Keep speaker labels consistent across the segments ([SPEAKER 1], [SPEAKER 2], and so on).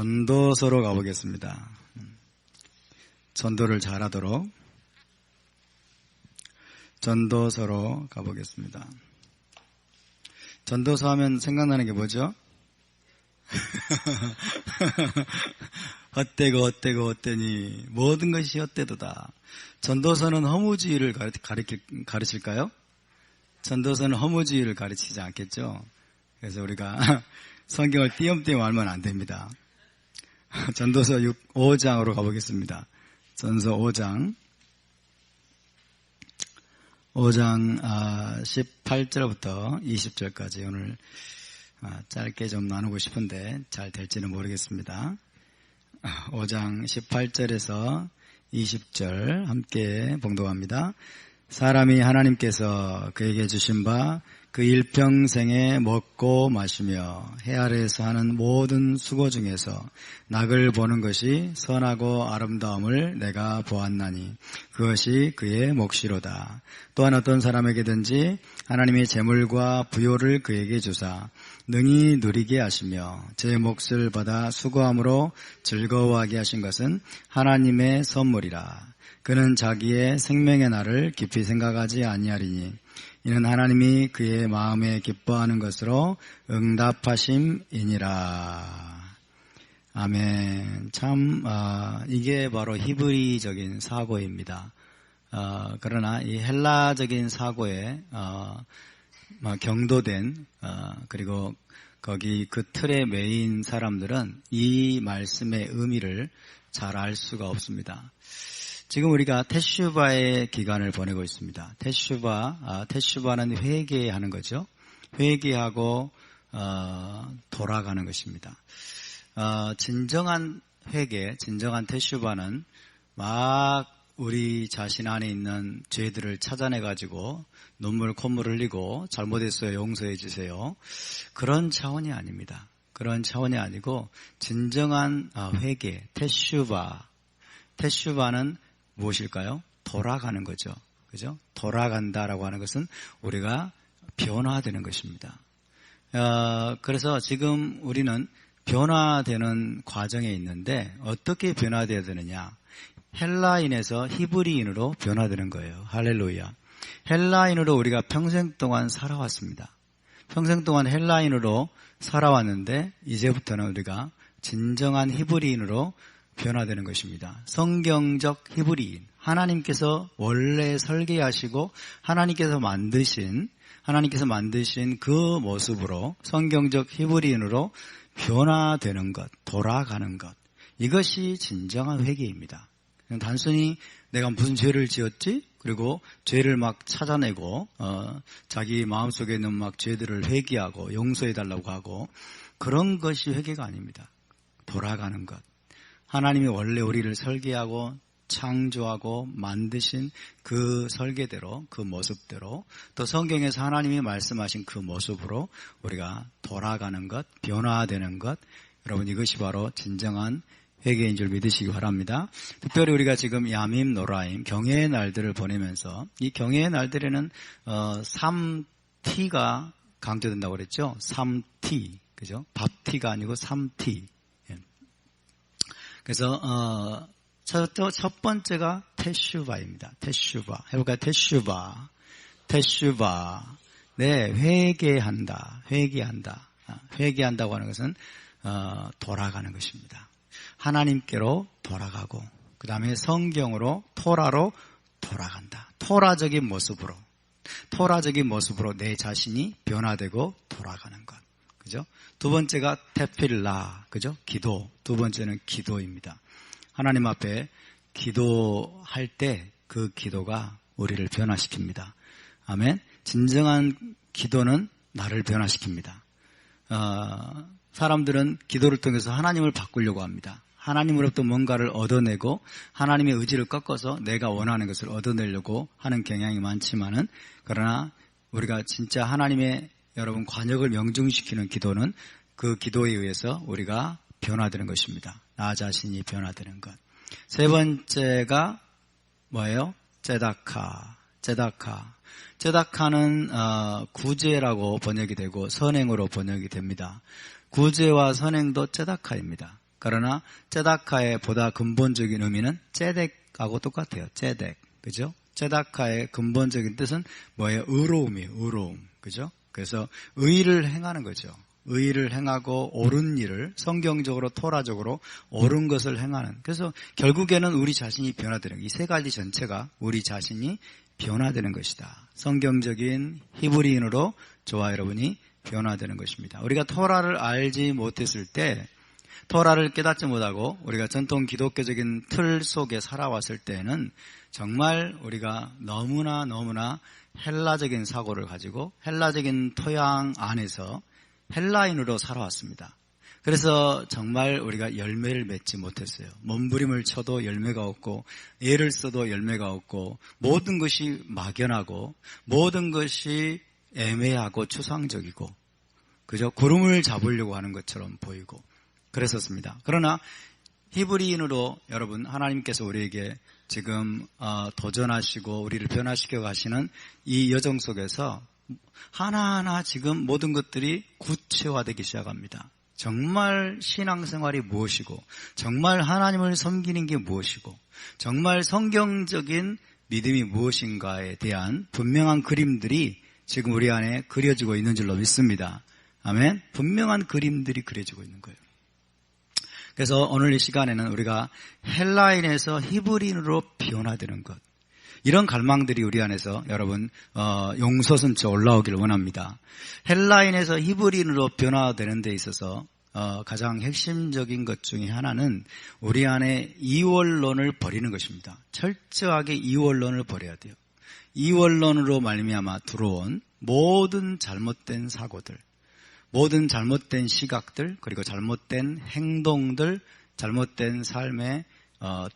[SPEAKER 1] 전도서로 가보겠습니다. 전도를 잘하도록 전도서로 가보겠습니다. 전도서 하면 생각나는 게 뭐죠? 헛되고 헛되고 헛되니 모든 것이 헛되도다. 전도서는 허무주의를 가르칠까요? 전도서는 허무주의를 가르치지 않겠죠? 그래서 우리가 성경을 띄엄띄엄 알면 안 됩니다. 전도서 5장으로 가보겠습니다. 전서 5장 18절부터 20절까지 오늘 짧게 좀 나누고 싶은데 잘 될지는 모르겠습니다. 5장 18절에서 20절 함께 봉독합니다. 사람이 하나님께서 그에게 주신 바 그 일평생에 먹고 마시며 해 아래에서 하는 모든 수고 중에서 낙을 보는 것이 선하고 아름다움을 내가 보았나니 그것이 그의 몫이로다. 또한 어떤 사람에게든지 하나님의 재물과 부요를 그에게 주사 능히 누리게 하시며 제 몫을 받아 수고함으로 즐거워하게 하신 것은 하나님의 선물이라. 그는 자기의 생명의 날을 깊이 생각하지 아니하리니 이는 하나님이 그의 마음에 기뻐하는 것으로 응답하심이니라. 아멘. 참 이게 바로 히브리적인 사고입니다. 그러나 이 헬라적인 사고에 경도된 그리고 거기 그 틀에 매인 사람들은 이 말씀의 의미를 잘 알 수가 없습니다. 지금 우리가 테슈바의 기간을 보내고 있습니다. 테슈바는 회개하는 거죠. 회개하고 돌아가는 것입니다. 진정한 회개, 진정한 테슈바는 막 우리 자신 안에 있는 죄들을 찾아내가지고 눈물 콧물 흘리고 잘못했어요 용서해 주세요. 그런 차원이 아닙니다. 그런 차원이 아니고 진정한 회개, 테슈바는 무엇일까요? 돌아가는 거죠. 그죠? 돌아간다라고 하는 것은 우리가 변화되는 것입니다. 그래서 지금 우리는 변화되는 과정에 있는데 어떻게 변화되어야 되느냐? 헬라인에서 히브리인으로 변화되는 거예요. 할렐루야. 헬라인으로 우리가 평생 동안 살아왔습니다. 평생 동안 헬라인으로 살아왔는데 이제부터는 우리가 진정한 히브리인으로 변화되는 것입니다. 성경적 히브리인, 하나님께서 원래 설계하시고 하나님께서 만드신 그 모습으로 성경적 히브리인으로 변화되는 것, 돌아가는 것, 이것이 진정한 회개입니다. 단순히 내가 무슨 죄를 지었지? 그리고 죄를 막 찾아내고 자기 마음속에 있는 막 죄들을 회개하고 용서해달라고 하고 그런 것이 회개가 아닙니다. 돌아가는 것. 하나님이 원래 우리를 설계하고 창조하고 만드신 그 설계대로, 그 모습대로 또 성경에서 하나님이 말씀하신 그 모습으로 우리가 돌아가는 것, 변화되는 것, 여러분 이것이 바로 진정한 회개인 줄 믿으시기 바랍니다. 특별히 우리가 지금 야밈, 노라임, 경외의 날들을 보내면서 이 경외의 날들에는 3T가 강조된다고 그랬죠. 3T, 그죠? 밥티가 아니고 3T. 그래서 첫 번째가 테슈바입니다. 테슈바. 해볼까요? 테슈바. 네, 회개한다. 회개한다고 하는 것은 돌아가는 것입니다. 하나님께로 돌아가고 그 다음에 성경으로 토라로 돌아간다. 토라적인 모습으로 내 자신이 변화되고 돌아가는 것. 그죠? 두 번째가 테필라, 그죠? 기도. 두 번째는 기도입니다. 하나님 앞에 기도할 때 그 기도가 우리를 변화시킵니다. 아멘. 진정한 기도는 나를 변화시킵니다. 사람들은 기도를 통해서 하나님을 바꾸려고 합니다. 하나님으로부터 뭔가를 얻어내고 하나님의 의지를 꺾어서 내가 원하는 것을 얻어내려고 하는 경향이 많지만은 그러나 우리가 진짜 하나님의 여러분 관역을 명중시키는 기도는 그 기도에 의해서 우리가 변화되는 것입니다. 나 자신이 변화되는 것. 세 번째가 뭐예요? 제다카는 구제라고 번역이 되고 선행으로 번역이 됩니다. 구제와 선행도 제다카입니다. 그러나 째다카의 보다 근본적인 의미는 째덱하고 똑같아요. 째덱. 그죠? 째다카의 근본적인 뜻은 뭐예요? 의로움이에요. 의로움. 그죠? 그래서 의를 행하는 거죠. 의를 행하고 옳은 일을 성경적으로 토라적으로 옳은 것을 행하는. 그래서 결국에는 우리 자신이 변화되는, 이 세 가지 전체가 우리 자신이 변화되는 것이다. 성경적인 히브리인으로 저와 여러분이 변화되는 것입니다. 우리가 토라를 알지 못했을 때, 토라를 깨닫지 못하고 우리가 전통 기독교적인 틀 속에 살아왔을 때는 정말 우리가 너무나 헬라적인 사고를 가지고 헬라적인 토양 안에서 헬라인으로 살아왔습니다. 그래서 정말 우리가 열매를 맺지 못했어요. 몸부림을 쳐도 열매가 없고, 애를 써도 열매가 없고, 모든 것이 막연하고, 모든 것이 애매하고 추상적이고, 그죠? 구름을 잡으려고 하는 것처럼 보이고 그랬었습니다. 그러나 히브리인으로 여러분, 하나님께서 우리에게 지금 도전하시고 우리를 변화시켜 가시는 이 여정 속에서 하나하나 지금 모든 것들이 구체화되기 시작합니다. 정말 신앙생활이 무엇이고, 정말 하나님을 섬기는 게 무엇이고, 정말 성경적인 믿음이 무엇인가에 대한 분명한 그림들이 지금 우리 안에 그려지고 있는 줄로 믿습니다. 아멘. 분명한 그림들이 그려지고 있는 거예요. 그래서 오늘 이 시간에는 우리가 헬라인에서 히브리인으로 변화되는 것, 이런 갈망들이 우리 안에서 여러분 용서선처 올라오기를 원합니다. 헬라인에서 히브리인으로 변화되는 데 있어서 가장 핵심적인 것 중에 하나는 우리 안에 이원론을 버리는 것입니다. 철저하게 이원론을 버려야 돼요. 이원론으로 말미암아 들어온 모든 잘못된 사고들, 모든 잘못된 시각들, 그리고 잘못된 행동들, 잘못된 삶의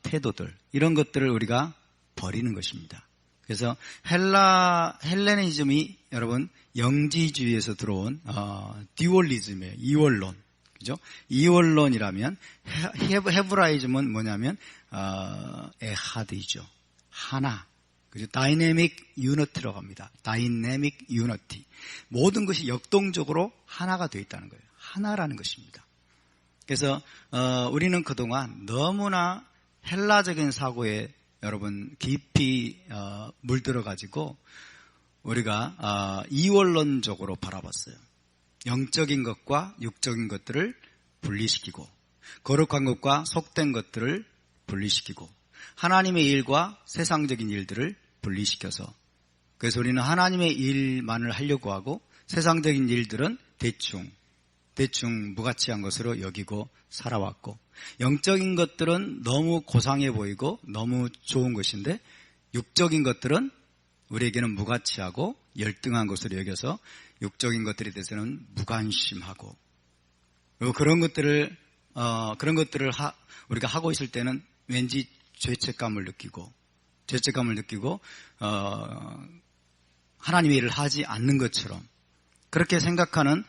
[SPEAKER 1] 태도들, 이런 것들을 우리가 버리는 것입니다. 그래서 헬레니즘이 여러분 영지주의에서 들어온 듀얼리즘이에요. 이원론. 그죠? 이원론이라면 헤브라이즘은 뭐냐면 에하드이죠. 하나. 그죠? 다이내믹 유니티라고 합니다. 다이내믹 유니티. 모든 것이 역동적으로 하나가 되어 있다는 거예요. 하나라는 것입니다. 그래서 우리는 그동안 너무나 헬라적인 사고에 여러분 깊이 물들어 가지고 우리가 이원론적으로 바라봤어요. 영적인 것과 육적인 것들을 분리시키고, 거룩한 것과 속된 것들을 분리시키고, 하나님의 일과 세상적인 일들을 분리시켜서, 그래서 우리는 하나님의 일만을 하려고 하고 세상적인 일들은 대충 무가치한 것으로 여기고 살아왔고, 영적인 것들은 너무 고상해 보이고 너무 좋은 것인데 육적인 것들은 우리에게는 무가치하고 열등한 것으로 여겨서 육적인 것들에 대해서는 무관심하고, 그리고 그런 것들을 우리가 하고 있을 때는 왠지 죄책감을 느끼고 하나님의 일을 하지 않는 것처럼 그렇게 생각하는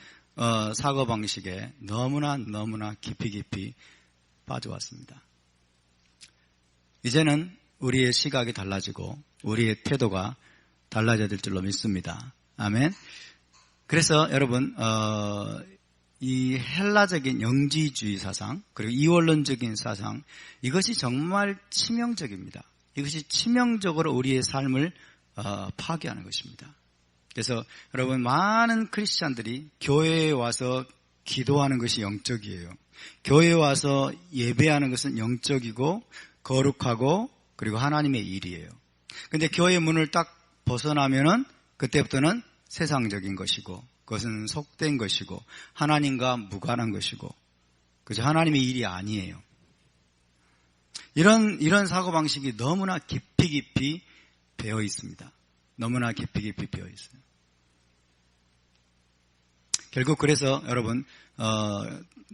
[SPEAKER 1] 사고방식에 너무나 깊이 빠져왔습니다. 이제는 우리의 시각이 달라지고 우리의 태도가 달라져야 될 줄로 믿습니다. 아멘. 그래서 여러분 이 헬라적인 영지주의 사상, 그리고 이원론적인 사상, 이것이 정말 치명적입니다. 이것이 치명적으로 우리의 삶을 파괴하는 것입니다. 그래서 여러분, 많은 크리스찬들이 교회에 와서 기도하는 것이 영적이에요. 교회에 와서 예배하는 것은 영적이고 거룩하고 그리고 하나님의 일이에요. 근데 교회 문을 딱 벗어나면은 그때부터는 세상적인 것이고, 그것은 속된 것이고, 하나님과 무관한 것이고, 그죠? 하나님의 일이 아니에요. 이런 사고방식이 너무나 깊이 배어 있습니다. 너무나 깊이 배어 있어요. 결국 그래서 여러분,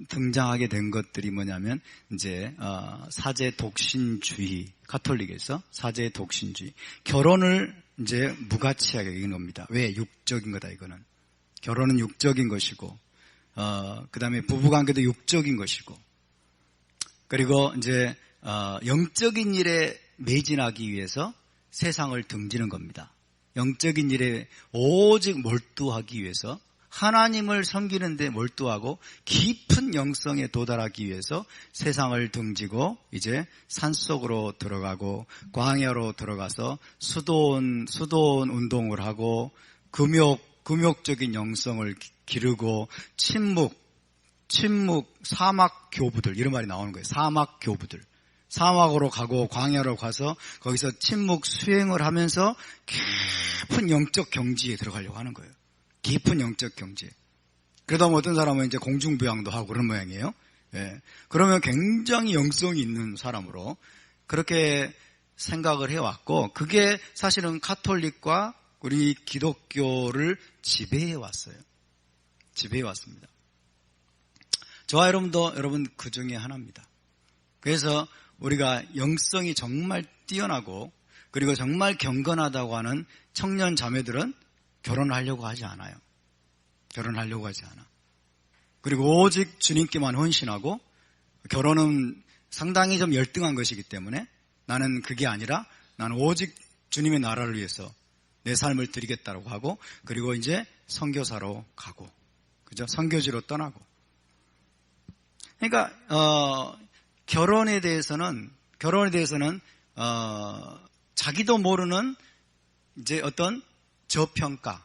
[SPEAKER 1] 등장하게 된 것들이 뭐냐면, 이제, 사제 독신주의, 가톨릭에서 사제 독신주의. 결혼을 이제 무가치하게 여기는 겁니다. 왜? 육적인 거다, 이거는. 결혼은 육적인 것이고, 그 다음에 부부관계도 육적인 것이고, 그리고 이제, 영적인 일에 매진하기 위해서 세상을 등지는 겁니다. 영적인 일에 오직 몰두하기 위해서 하나님을 섬기는 데 몰두하고 깊은 영성에 도달하기 위해서 세상을 등지고 이제 산속으로 들어가고 광야로 들어가서 수도원 운동을 하고 금욕적인 영성을 기르고 침묵 사막 교부들 이런 말이 나오는 거예요. 사막 교부들. 사막으로 가고 광야로 가서 거기서 침묵 수행을 하면서 깊은 영적 경지에 들어가려고 하는 거예요. 깊은 영적 경지. 그러다 보면 어떤 사람은 이제 공중부양도 하고 그런 모양이에요. 예. 그러면 굉장히 영성이 있는 사람으로 그렇게 생각을 해왔고, 그게 사실은 가톨릭과 우리 기독교를 지배해 왔어요. 지배해 왔습니다. 저와 여러분도 여러분 그 중에 하나입니다. 그래서 우리가 영성이 정말 뛰어나고 그리고 정말 경건하다고 하는 청년 자매들은 결혼하려고 하지 않아요. 결혼하려고 하지 않아. 그리고 오직 주님께만 헌신하고, 결혼은 상당히 좀 열등한 것이기 때문에 나는 그게 아니라 나는 오직 주님의 나라를 위해서 내 삶을 드리겠다고 하고, 그리고 이제 선교사로 가고, 그죠? 선교지로 떠나고. 그러니까 결혼에 대해서는 자기도 모르는 이제 어떤 저평가,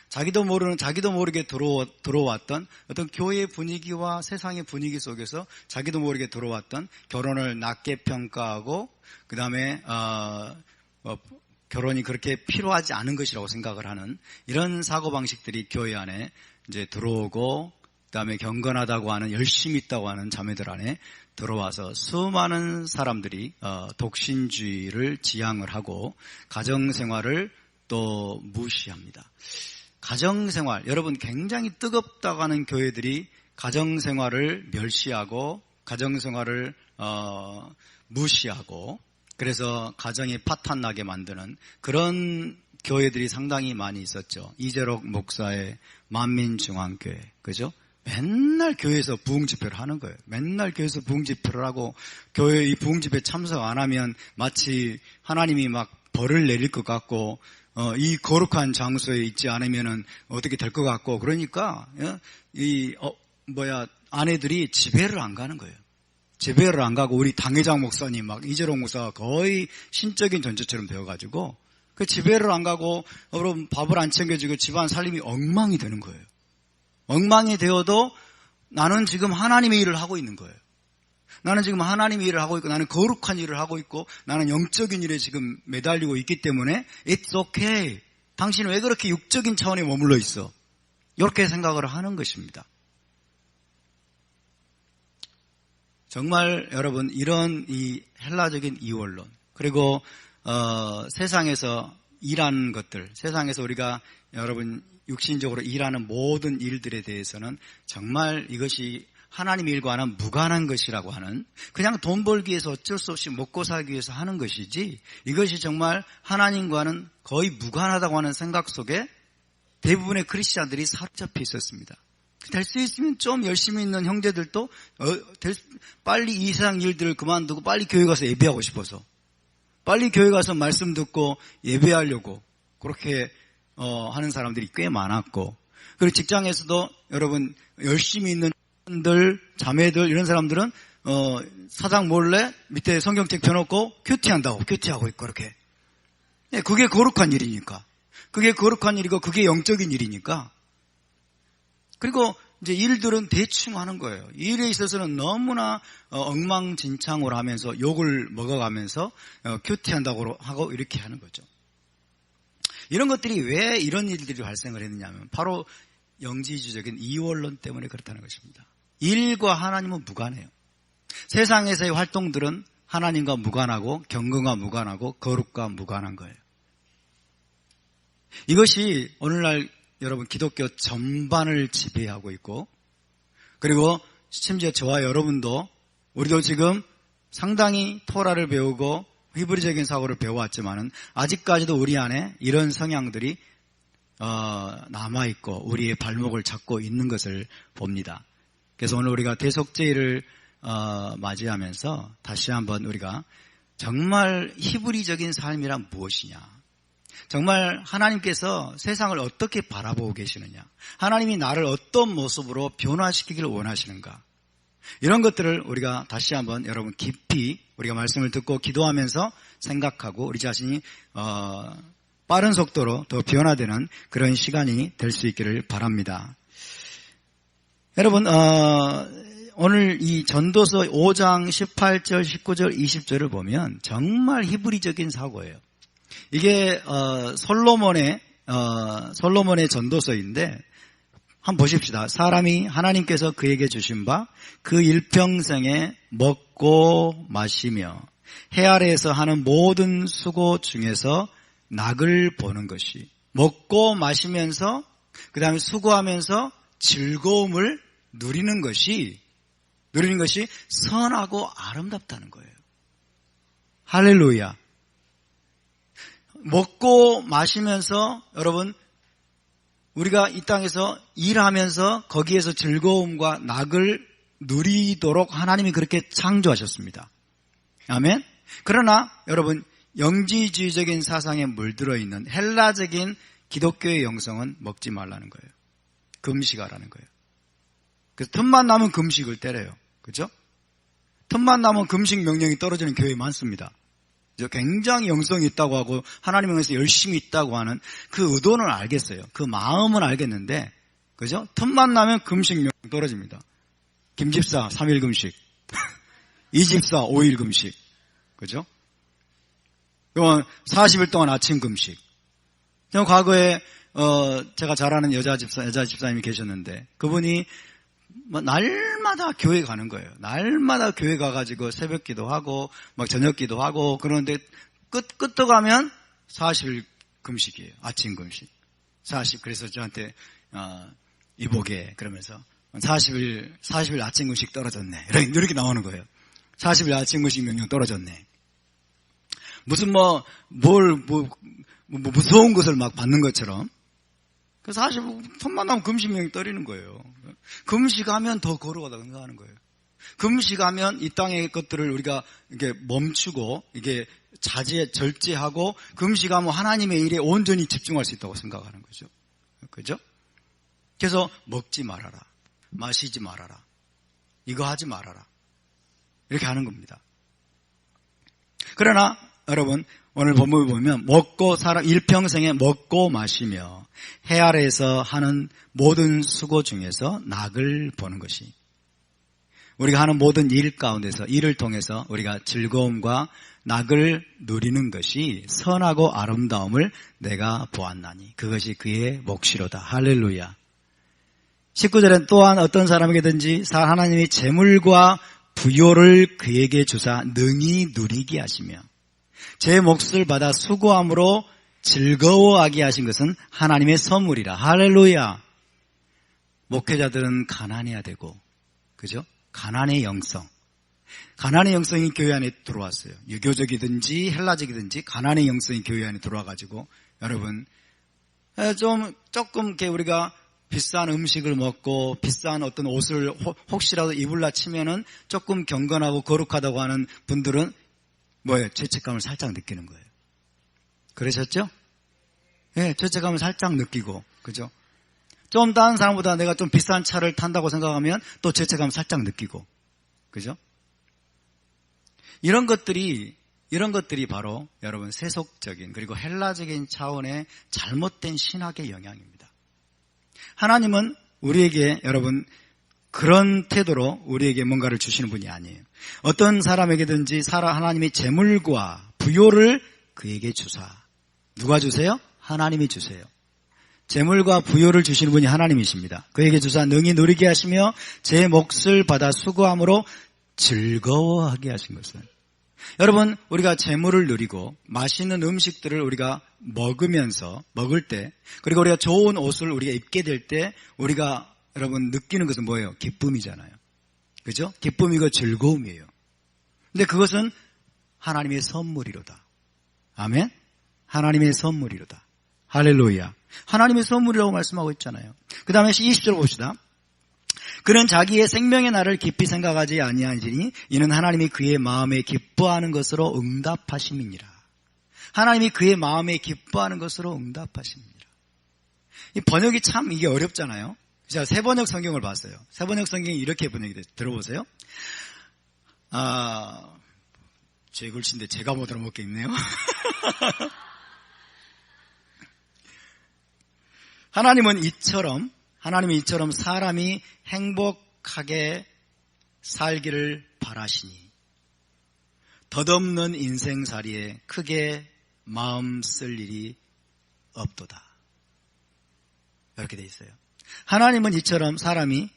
[SPEAKER 1] 자기도 모르게 들어왔던 어떤 교회의 분위기와 세상의 분위기 속에서 자기도 모르게 들어왔던 결혼을 낮게 평가하고, 그 다음에 결혼이 그렇게 필요하지 않은 것이라고 생각을 하는 이런 사고방식들이 교회 안에 이제 들어오고, 그 다음에 경건하다고 하는, 열심히 있다고 하는 자매들 안에 들어와서 수많은 사람들이 독신주의를 지향을 하고 가정생활을 또 무시합니다. 가정생활, 여러분 굉장히 뜨겁다고 하는 교회들이 가정생활을 멸시하고 가정생활을 무시하고, 그래서 가정이 파탄나게 만드는 그런 교회들이 상당히 많이 있었죠. 이재록 목사의 만민중앙교회, 그죠? 맨날 교회에서 부흥집회를 하는 거예요. 맨날 교회에서 부흥집회를 하고, 교회 이 부흥집회 참석 안 하면 마치 하나님이 막 벌을 내릴 것 같고, 이 거룩한 장소에 있지 않으면은 어떻게 될 것 같고, 그러니까 아내들이 집회를 안 가는 거예요. 집회를 안 가고, 우리 당회장 목사님 막 이재록 목사가 거의 신적인 존재처럼 되어가지고 그 집회를 안 가고, 여러분 밥을 안 챙겨주고 집안 살림이 엉망이 되는 거예요. 엉망이 되어도 나는 지금 하나님의 일을 하고 있는 거예요. 나는 지금 하나님의 일을 하고 있고, 나는 거룩한 일을 하고 있고, 나는 영적인 일에 지금 매달리고 있기 때문에 It's okay. 당신은 왜 그렇게 육적인 차원에 머물러 있어? 이렇게 생각을 하는 것입니다. 정말 여러분, 이런 이 헬라적인 이원론, 그리고 세상에서 일하는 것들, 세상에서 우리가 여러분 육신적으로 일하는 모든 일들에 대해서는 정말 이것이 하나님의 일과는 무관한 것이라고 하는, 그냥 돈 벌기 위해서 어쩔 수 없이 먹고 살기 위해서 하는 것이지, 이것이 정말 하나님과는 거의 무관하다고 하는 생각 속에 대부분의 크리스찬들이 사로잡혀 있었습니다. 될 수 있으면 좀 열심히 있는 형제들도 빨리 이 세상 일들을 그만두고 빨리 교회 가서 예배하고 싶어서, 빨리 교회 가서 말씀 듣고 예배하려고 그렇게 하는 사람들이 꽤 많았고, 그리고 직장에서도 여러분 열심히 있는 자매들, 이런 사람들은 사장 몰래 밑에 성경책 펴놓고 큐티하고 있고, 그렇게. 그게 거룩한 일이니까. 그게 거룩한 일이고 그게 영적인 일이니까. 그리고 이제 일들은 대충 하는 거예요. 일에 있어서는 너무나 엉망진창으로 하면서 욕을 먹어가면서 큐티한다고 하고 이렇게 하는 거죠. 이런 것들이 왜 이런 일들이 발생을 했느냐면 바로 영지주의적인 이원론 때문에 그렇다는 것입니다. 일과 하나님은 무관해요. 세상에서의 활동들은 하나님과 무관하고 경건과 무관하고 거룩과 무관한 거예요. 이것이 오늘날 여러분 기독교 전반을 지배하고 있고, 그리고 심지어 저와 여러분도, 우리도 지금 상당히 토라를 배우고 히브리적인 사고를 배워왔지만은 아직까지도 우리 안에 이런 성향들이 남아있고 우리의 발목을 잡고 있는 것을 봅니다. 그래서 오늘 우리가 대속죄일을 맞이하면서 다시 한번 우리가 정말 히브리적인 삶이란 무엇이냐, 정말 하나님께서 세상을 어떻게 바라보고 계시느냐, 하나님이 나를 어떤 모습으로 변화시키기를 원하시는가, 이런 것들을 우리가 다시 한번 여러분 깊이 우리가 말씀을 듣고 기도하면서 생각하고 우리 자신이 빠른 속도로 더 변화되는 그런 시간이 될 수 있기를 바랍니다. 여러분, 오늘 이 전도서 5장 18절, 19절, 20절을 보면 정말 히브리적인 사고예요. 이게 솔로몬의 전도서인데 한번 보십시다. 사람이 하나님께서 그에게 주신 바 그 일평생에 먹고 마시며 해 아래에서 하는 모든 수고 중에서 낙을 보는 것이, 먹고 마시면서 그 다음에 수고하면서 즐거움을 누리는 것이 선하고 아름답다는 거예요. 할렐루야. 먹고 마시면서 여러분, 우리가 이 땅에서 일하면서 거기에서 즐거움과 낙을 누리도록 하나님이 그렇게 창조하셨습니다. 아멘. 그러나 여러분, 영지주의적인 사상에 물들어 있는 헬라적인 기독교의 영성은 먹지 말라는 거예요. 금식하라는 거예요. 그래서 틈만 나면 금식을 때려요. 그죠? 틈만 나면 금식 명령이 떨어지는 교회 많습니다. 굉장히 영성이 있다고 하고 하나님을 위해서 열심히 있다고 하는 그 의도는 알겠어요. 그 마음은 알겠는데, 그죠? 틈만 나면 금식 명령 떨어집니다. 김집사 3일 금식, 이집사 5일 금식, 그죠? 40일 동안 아침 금식. 과거에 제가 잘 아는 여자 집사님이 계셨는데 그분이 날마다 교회 가는 거예요. 날마다 교회 가가지고 새벽기도 하고 막 저녁기도 하고 그러는데 끝도 가면 40일 금식이에요. 아침 금식. 40. 그래서 저한테 이보게 그러면서 40일 아침 금식 떨어졌네. 이렇게 나오는 거예요. 40일 아침 금식 명령 떨어졌네. 무슨 무서운 것을 막 받는 것처럼. 그래서 사실 손만 나면 금식명이 떨리는 거예요. 금식하면 더 거룩하다고 생각하는 거예요. 금식하면 이 땅의 것들을 우리가 이게 멈추고 이게 절제하고 금식하면 하나님의 일에 온전히 집중할 수 있다고 생각하는 거죠. 그죠? 그래서 먹지 말아라. 마시지 말아라. 이거 하지 말아라. 이렇게 하는 겁니다. 그러나 여러분, 오늘 본문을 보면 일평생에 먹고 마시며 해 아래에서 하는 모든 수고 중에서 낙을 보는 것이, 우리가 하는 모든 일 가운데서 일을 통해서 우리가 즐거움과 낙을 누리는 것이 선하고 아름다움을 내가 보았나니 그것이 그의 몫이로다. 할렐루야. 19절엔 또한 어떤 사람에게든지 하나님이 재물과 부요를 그에게 주사 능히 누리게 하시며 제 몫을 받아 수고함으로 즐거워하게 하신 것은 하나님의 선물이라. 할렐루야. 목회자들은 가난해야 되고, 그죠? 가난의 영성이 교회 안에 들어왔어요. 유교적이든지 헬라적이든지 가난의 영성이 교회 안에 들어와가지고 여러분 조금 이렇게 우리가 비싼 음식을 먹고 비싼 어떤 옷을 혹시라도 입을라 치면은 조금 경건하고 거룩하다고 하는 분들은 죄책감을 살짝 느끼는 거예요. 그러셨죠? 예, 죄책감을 살짝 느끼고, 그죠? 좀 다른 사람보다 내가 좀 비싼 차를 탄다고 생각하면 또 죄책감을 살짝 느끼고, 그죠? 이런 것들이 바로 여러분 세속적인 그리고 헬라적인 차원의 잘못된 신학의 영향입니다. 하나님은 우리에게 여러분 그런 태도로 우리에게 뭔가를 주시는 분이 아니에요. 어떤 사람에게든지 하나님이 재물과 부요를 그에게 주사. 누가 주세요? 하나님이 주세요. 재물과 부요를 주시는 분이 하나님이십니다. 그에게 주사 능히 누리게 하시며 제 몫을 받아 수고함으로 즐거워하게 하신 것은, 여러분 우리가 재물을 누리고 맛있는 음식들을 우리가 먹을 때, 그리고 우리가 좋은 옷을 우리가 입게 될 때 우리가 여러분 느끼는 것은 뭐예요? 기쁨이잖아요. 그죠? 기쁨이고 즐거움이에요. 근데 그것은 하나님의 선물이로다. 아멘? 하나님의 선물이로다. 할렐루야. 하나님의 선물이라고 말씀하고 있잖아요. 그 다음에 20절 봅시다. 그는 자기의 생명의 날을 깊이 생각하지 아니하시니 이는 하나님이 그의 마음에 기뻐하는 것으로 응답하심이니라. 하나님이 그의 마음에 기뻐하는 것으로 응답하십니다. 이 번역이 참 이게 어렵잖아요. 제가 새번역 성경을 봤어요. 새번역 성경이 이렇게 번역이 돼요. 들어보세요. 제 글씨인데 제가 못 알아먹겠네요. 하나님은 이처럼 사람이 행복하게 살기를 바라시니 덧없는 인생살이에 크게 마음 쓸 일이 없도다. 이렇게 돼 있어요. 하나님은 이처럼 사람이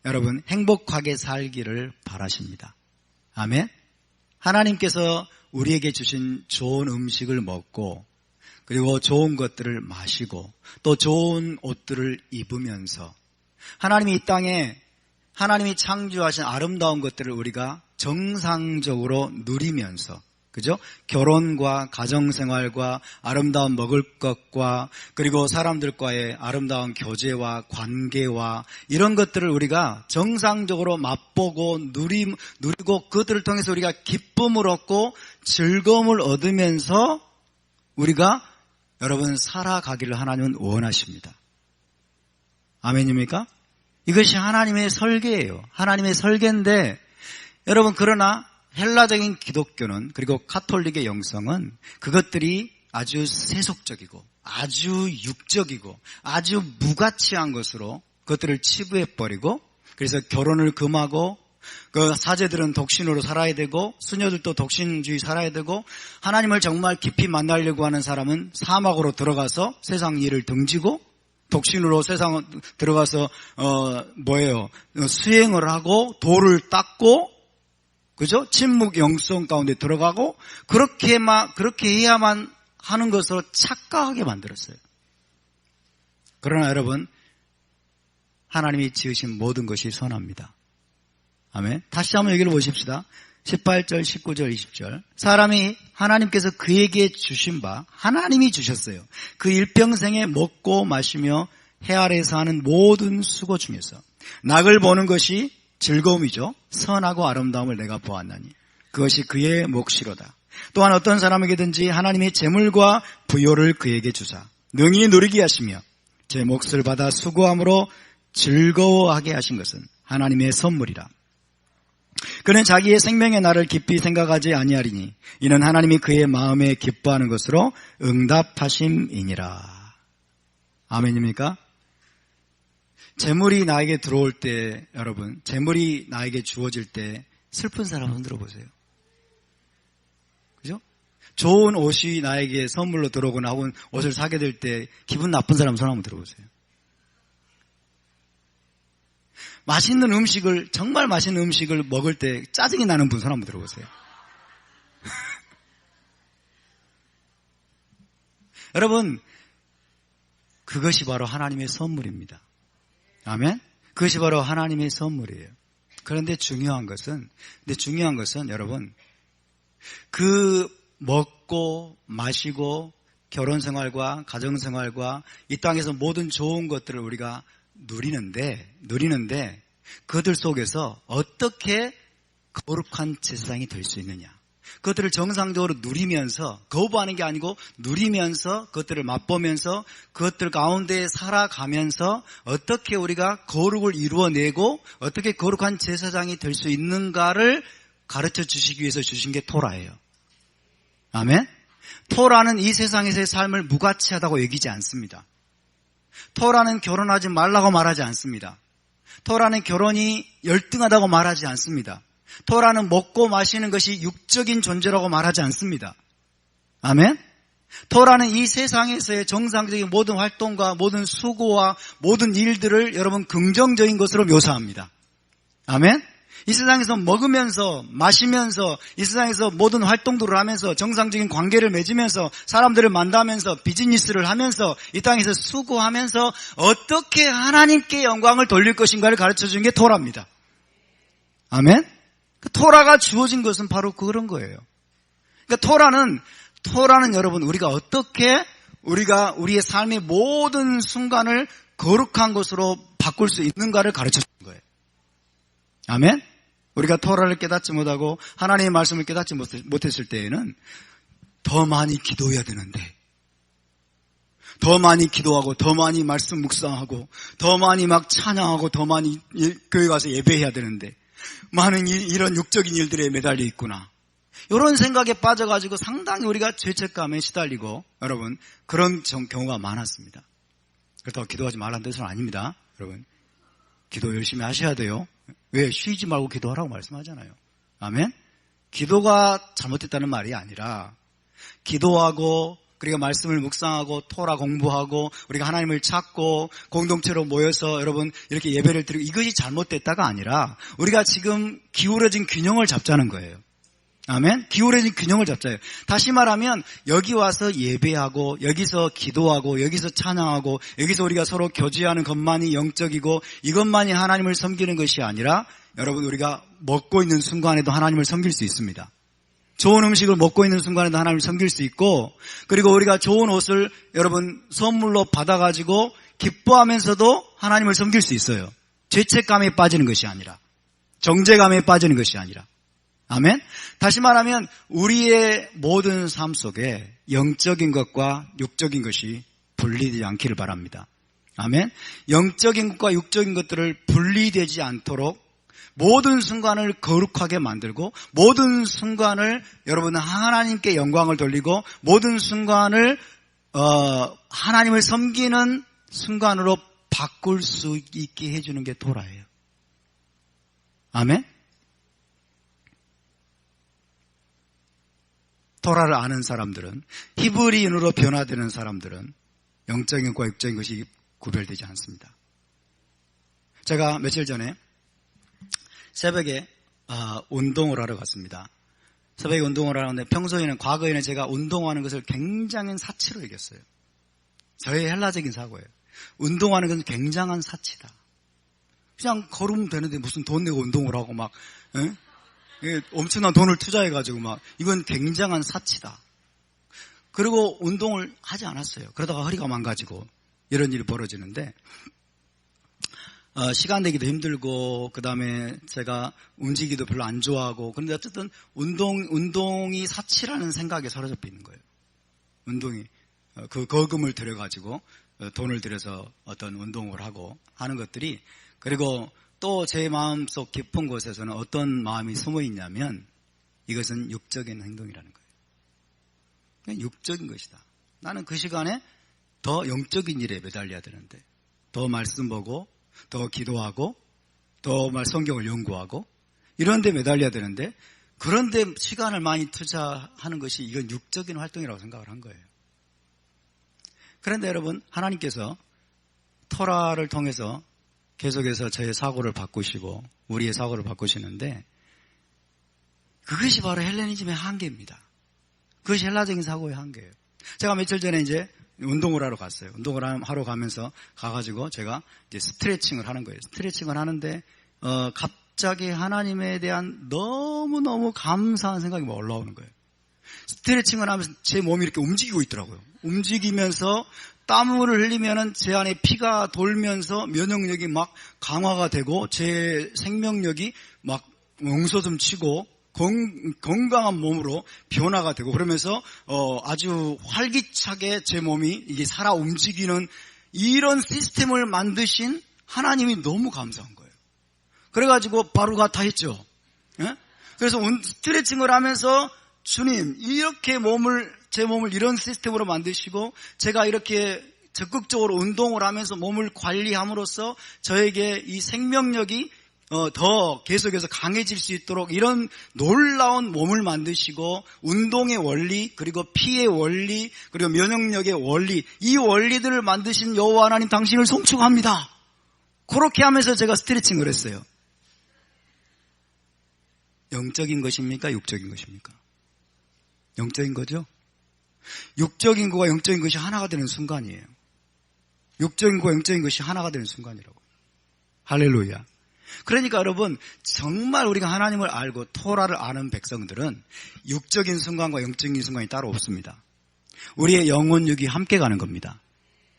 [SPEAKER 1] 여러분 행복하게 살기를 바라십니다. 아멘. 하나님께서 우리에게 주신 좋은 음식을 먹고 그리고 좋은 것들을 마시고 또 좋은 옷들을 입으면서 하나님이 이 땅에 하나님이 창조하신 아름다운 것들을 우리가 정상적으로 누리면서 그죠? 결혼과 가정생활과 아름다운 먹을 것과 그리고 사람들과의 아름다운 교제와 관계와 이런 것들을 우리가 정상적으로 맛보고 누리고 그것들을 통해서 우리가 기쁨을 얻고 즐거움을 얻으면서 우리가 여러분 살아가기를 하나님은 원하십니다. 아멘입니까? 이것이 하나님의 설계예요. 하나님의 설계인데 여러분 그러나 헬라적인 기독교는 그리고 카톨릭의 영성은 그것들이 아주 세속적이고 아주 육적이고 아주 무가치한 것으로 그것들을 치부해버리고 그래서 결혼을 금하고 그 사제들은 독신으로 살아야 되고 수녀들도 독신주의 살아야 되고 하나님을 정말 깊이 만나려고 하는 사람은 사막으로 들어가서 세상 일을 등지고 독신으로 세상 들어가서 수행을 하고 돌을 닦고 그죠? 침묵 영성 가운데 들어가고 그렇게 해야만 하는 것으로 착각하게 만들었어요. 그러나 여러분 하나님이 지으신 모든 것이 선합니다. 아멘. 다시 한번 여기를 보십시다. 18절, 19절, 20절. 사람이 하나님께서 그에게 주신 바 하나님이 주셨어요. 그 일평생에 먹고 마시며 해 아래에서 하는 모든 수고 중에서 낙을 보는 것이 즐거움이죠. 선하고 아름다움을 내가 보았나니 그것이 그의 몫이로다. 또한 어떤 사람에게든지 하나님의 재물과 부요를 그에게 주사 능히 누리게 하시며 제 몫을 받아 수고함으로 즐거워하게 하신 것은 하나님의 선물이라. 그는 자기의 생명의 날을 깊이 생각하지 아니하리니 이는 하나님이 그의 마음에 기뻐하는 것으로 응답하심이니라. 아멘입니까? 재물이 나에게 들어올 때 여러분 재물이 나에게 주어질 때 슬픈 사람 흔들어 보세요. 그죠? 좋은 옷이 나에게 선물로 들어오거나 혹은 옷을 사게 될 때 기분 나쁜 사람 손 한번 들어보세요. 정말 맛있는 음식을 먹을 때 짜증이 나는 분 손 한번 들어보세요. 여러분 그것이 바로 하나님의 선물입니다. 아멘? 그것이 바로 하나님의 선물이에요. 그런데 중요한 것은 여러분 그 먹고 마시고 결혼생활과 가정생활과 이 땅에서 모든 좋은 것들을 우리가 누리는데 그들 속에서 어떻게 거룩한 제사장이 될 수 있느냐. 그것들을 정상적으로 누리면서 거부하는 게 아니고 누리면서 그것들을 맛보면서 그것들 가운데 살아가면서 어떻게 우리가 거룩을 이루어내고 어떻게 거룩한 제사장이 될 수 있는가를 가르쳐 주시기 위해서 주신 게 토라예요. 아멘? 토라는 이 세상에서의 삶을 무가치하다고 여기지 않습니다. 토라는 결혼하지 말라고 말하지 않습니다. 토라는 결혼이 열등하다고 말하지 않습니다. 토라는 먹고 마시는 것이 육적인 존재라고 말하지 않습니다. 아멘? 토라는 이 세상에서의 정상적인 모든 활동과 모든 수고와 모든 일들을 여러분 긍정적인 것으로 묘사합니다. 아멘? 이 세상에서 먹으면서 마시면서 이 세상에서 모든 활동들을 하면서 정상적인 관계를 맺으면서 사람들을 만나면서 비즈니스를 하면서 이 땅에서 수고하면서 어떻게 하나님께 영광을 돌릴 것인가를 가르쳐주는 게 토라입니다. 아멘? 토라가 주어진 것은 바로 그런 거예요. 그러니까 토라는 여러분 우리가 어떻게 우리의 삶의 모든 순간을 거룩한 것으로 바꿀 수 있는가를 가르쳐주는 거예요. 아멘? 우리가 토라를 깨닫지 못하고 하나님의 말씀을 깨닫지 못했을 때에는 더 많이 기도해야 되는데, 더 많이 기도하고 더 많이 말씀 묵상하고 더 많이 막 찬양하고 더 많이 교회 가서 예배해야 되는데 많은 이런 육적인 일들에 매달려 있구나. 이런 생각에 빠져가지고 상당히 우리가 죄책감에 시달리고 여러분 그런 경우가 많았습니다. 그렇다고 기도하지 말라는 뜻은 아닙니다. 여러분 기도 열심히 하셔야 돼요. 왜? 쉬지 말고 기도하라고 말씀하잖아요. 아멘? 기도가 잘못됐다는 말이 아니라 기도하고 우리가 말씀을 묵상하고 토라 공부하고 우리가 하나님을 찾고 공동체로 모여서 여러분 이렇게 예배를 드리고 이것이 잘못됐다가 아니라 우리가 지금 기울어진 균형을 잡자는 거예요. 아멘? 기울어진 균형을 잡자요. 다시 말하면 여기 와서 예배하고 여기서 기도하고 여기서 찬양하고 여기서 우리가 서로 교제하는 것만이 영적이고 이것만이 하나님을 섬기는 것이 아니라 여러분 우리가 먹고 있는 순간에도 하나님을 섬길 수 있습니다. 좋은 음식을 먹고 있는 순간에도 하나님을 섬길 수 있고 그리고 우리가 좋은 옷을 여러분 선물로 받아가지고 기뻐하면서도 하나님을 섬길 수 있어요. 죄책감에 빠지는 것이 아니라 정죄감에 빠지는 것이 아니라 아멘? 다시 말하면 우리의 모든 삶 속에 영적인 것과 육적인 것이 분리되지 않기를 바랍니다. 아멘? 영적인 것과 육적인 것들을 분리되지 않도록 모든 순간을 거룩하게 만들고 모든 순간을 여러분은 하나님께 영광을 돌리고 모든 순간을 하나님을 섬기는 순간으로 바꿀 수 있게 해주는 게 토라예요. 아멘? 토라를 아는 사람들은 히브리인으로 변화되는 사람들은 영적인 것과 육적인 것이 구별되지 않습니다. 제가 며칠 전에 새벽에 운동을 하러 갔습니다. 새벽에 운동을 하는데 평소에는 과거에는 제가 운동하는 것을 굉장한 사치로 여겼어요. 저의 헬라적인 사고예요. 운동하는 것은 굉장한 사치다. 그냥 걸으면 되는데 무슨 돈 내고 운동을 하고 막 엄청난 돈을 투자해가지고 막 이건 굉장한 사치다. 그리고 운동을 하지 않았어요. 그러다가 허리가 망가지고 이런 일이 벌어지는데 시간 내기도 힘들고 그 다음에 제가 움직이기도 별로 안 좋아하고 그런데 어쨌든 운동이 사치라는 생각에 사로잡혀 있는 거예요. 운동이 그 거금을 들여가지고 돈을 들여서 어떤 운동을 하고 하는 것들이 그리고 또 제 마음속 깊은 곳에서는 어떤 마음이 숨어 있냐면 이것은 육적인 행동이라는 거예요. 그냥 육적인 것이다. 나는 그 시간에 더 영적인 일에 매달려야 되는데 더 말씀 보고 더 기도하고 더 성경을 연구하고 이런 데 매달려야 되는데 그런 데 시간을 많이 투자하는 것이 이건 육적인 활동이라고 생각을 한 거예요. 그런데 여러분 하나님께서 토라를 통해서 계속해서 저의 사고를 바꾸시고 우리의 사고를 바꾸시는데 그것이 바로 헬레니즘의 한계입니다. 그것이 헬라적인 사고의 한계예요. 제가 며칠 전에 이제 운동을 하러 갔어요. 운동을 하러 가면서 가가지고 제가 이제 스트레칭을 하는 거예요. 스트레칭을 하는데 갑자기 하나님에 대한 너무너무 감사한 생각이 막 올라오는 거예요. 스트레칭을 하면서 제 몸이 이렇게 움직이고 있더라고요. 움직이면서 땀을 흘리면은 제 안에 피가 돌면서 면역력이 막 강화가 되고 제 생명력이 막 웅솟음 치고 건강한 몸으로 변화가 되고 그러면서 아주 활기차게 제 몸이 이게 살아 움직이는 이런 시스템을 만드신 하나님이 너무 감사한 거예요. 그래가지고 바로 다 했죠. 예? 그래서 스트레칭을 하면서 주님 이렇게 제 몸을 이런 시스템으로 만드시고 제가 이렇게 적극적으로 운동을 하면서 몸을 관리함으로써 저에게 이 생명력이 더 계속해서 강해질 수 있도록 이런 놀라운 몸을 만드시고 운동의 원리 그리고 피의 원리 그리고 면역력의 원리 이 원리들을 만드신 여호와 하나님 당신을 송축합니다. 그렇게 하면서 제가 스트레칭을 했어요. 영적인 것입니까? 육적인 것입니까? 영적인 거죠? 육적인 것과 영적인 것이 하나가 되는 순간이에요. 육적인 것과 영적인 것이 하나가 되는 순간이라고. 할렐루야. 그러니까 여러분 정말 우리가 하나님을 알고 토라를 아는 백성들은 육적인 순간과 영적인 순간이 따로 없습니다. 우리의 영혼육이 함께 가는 겁니다.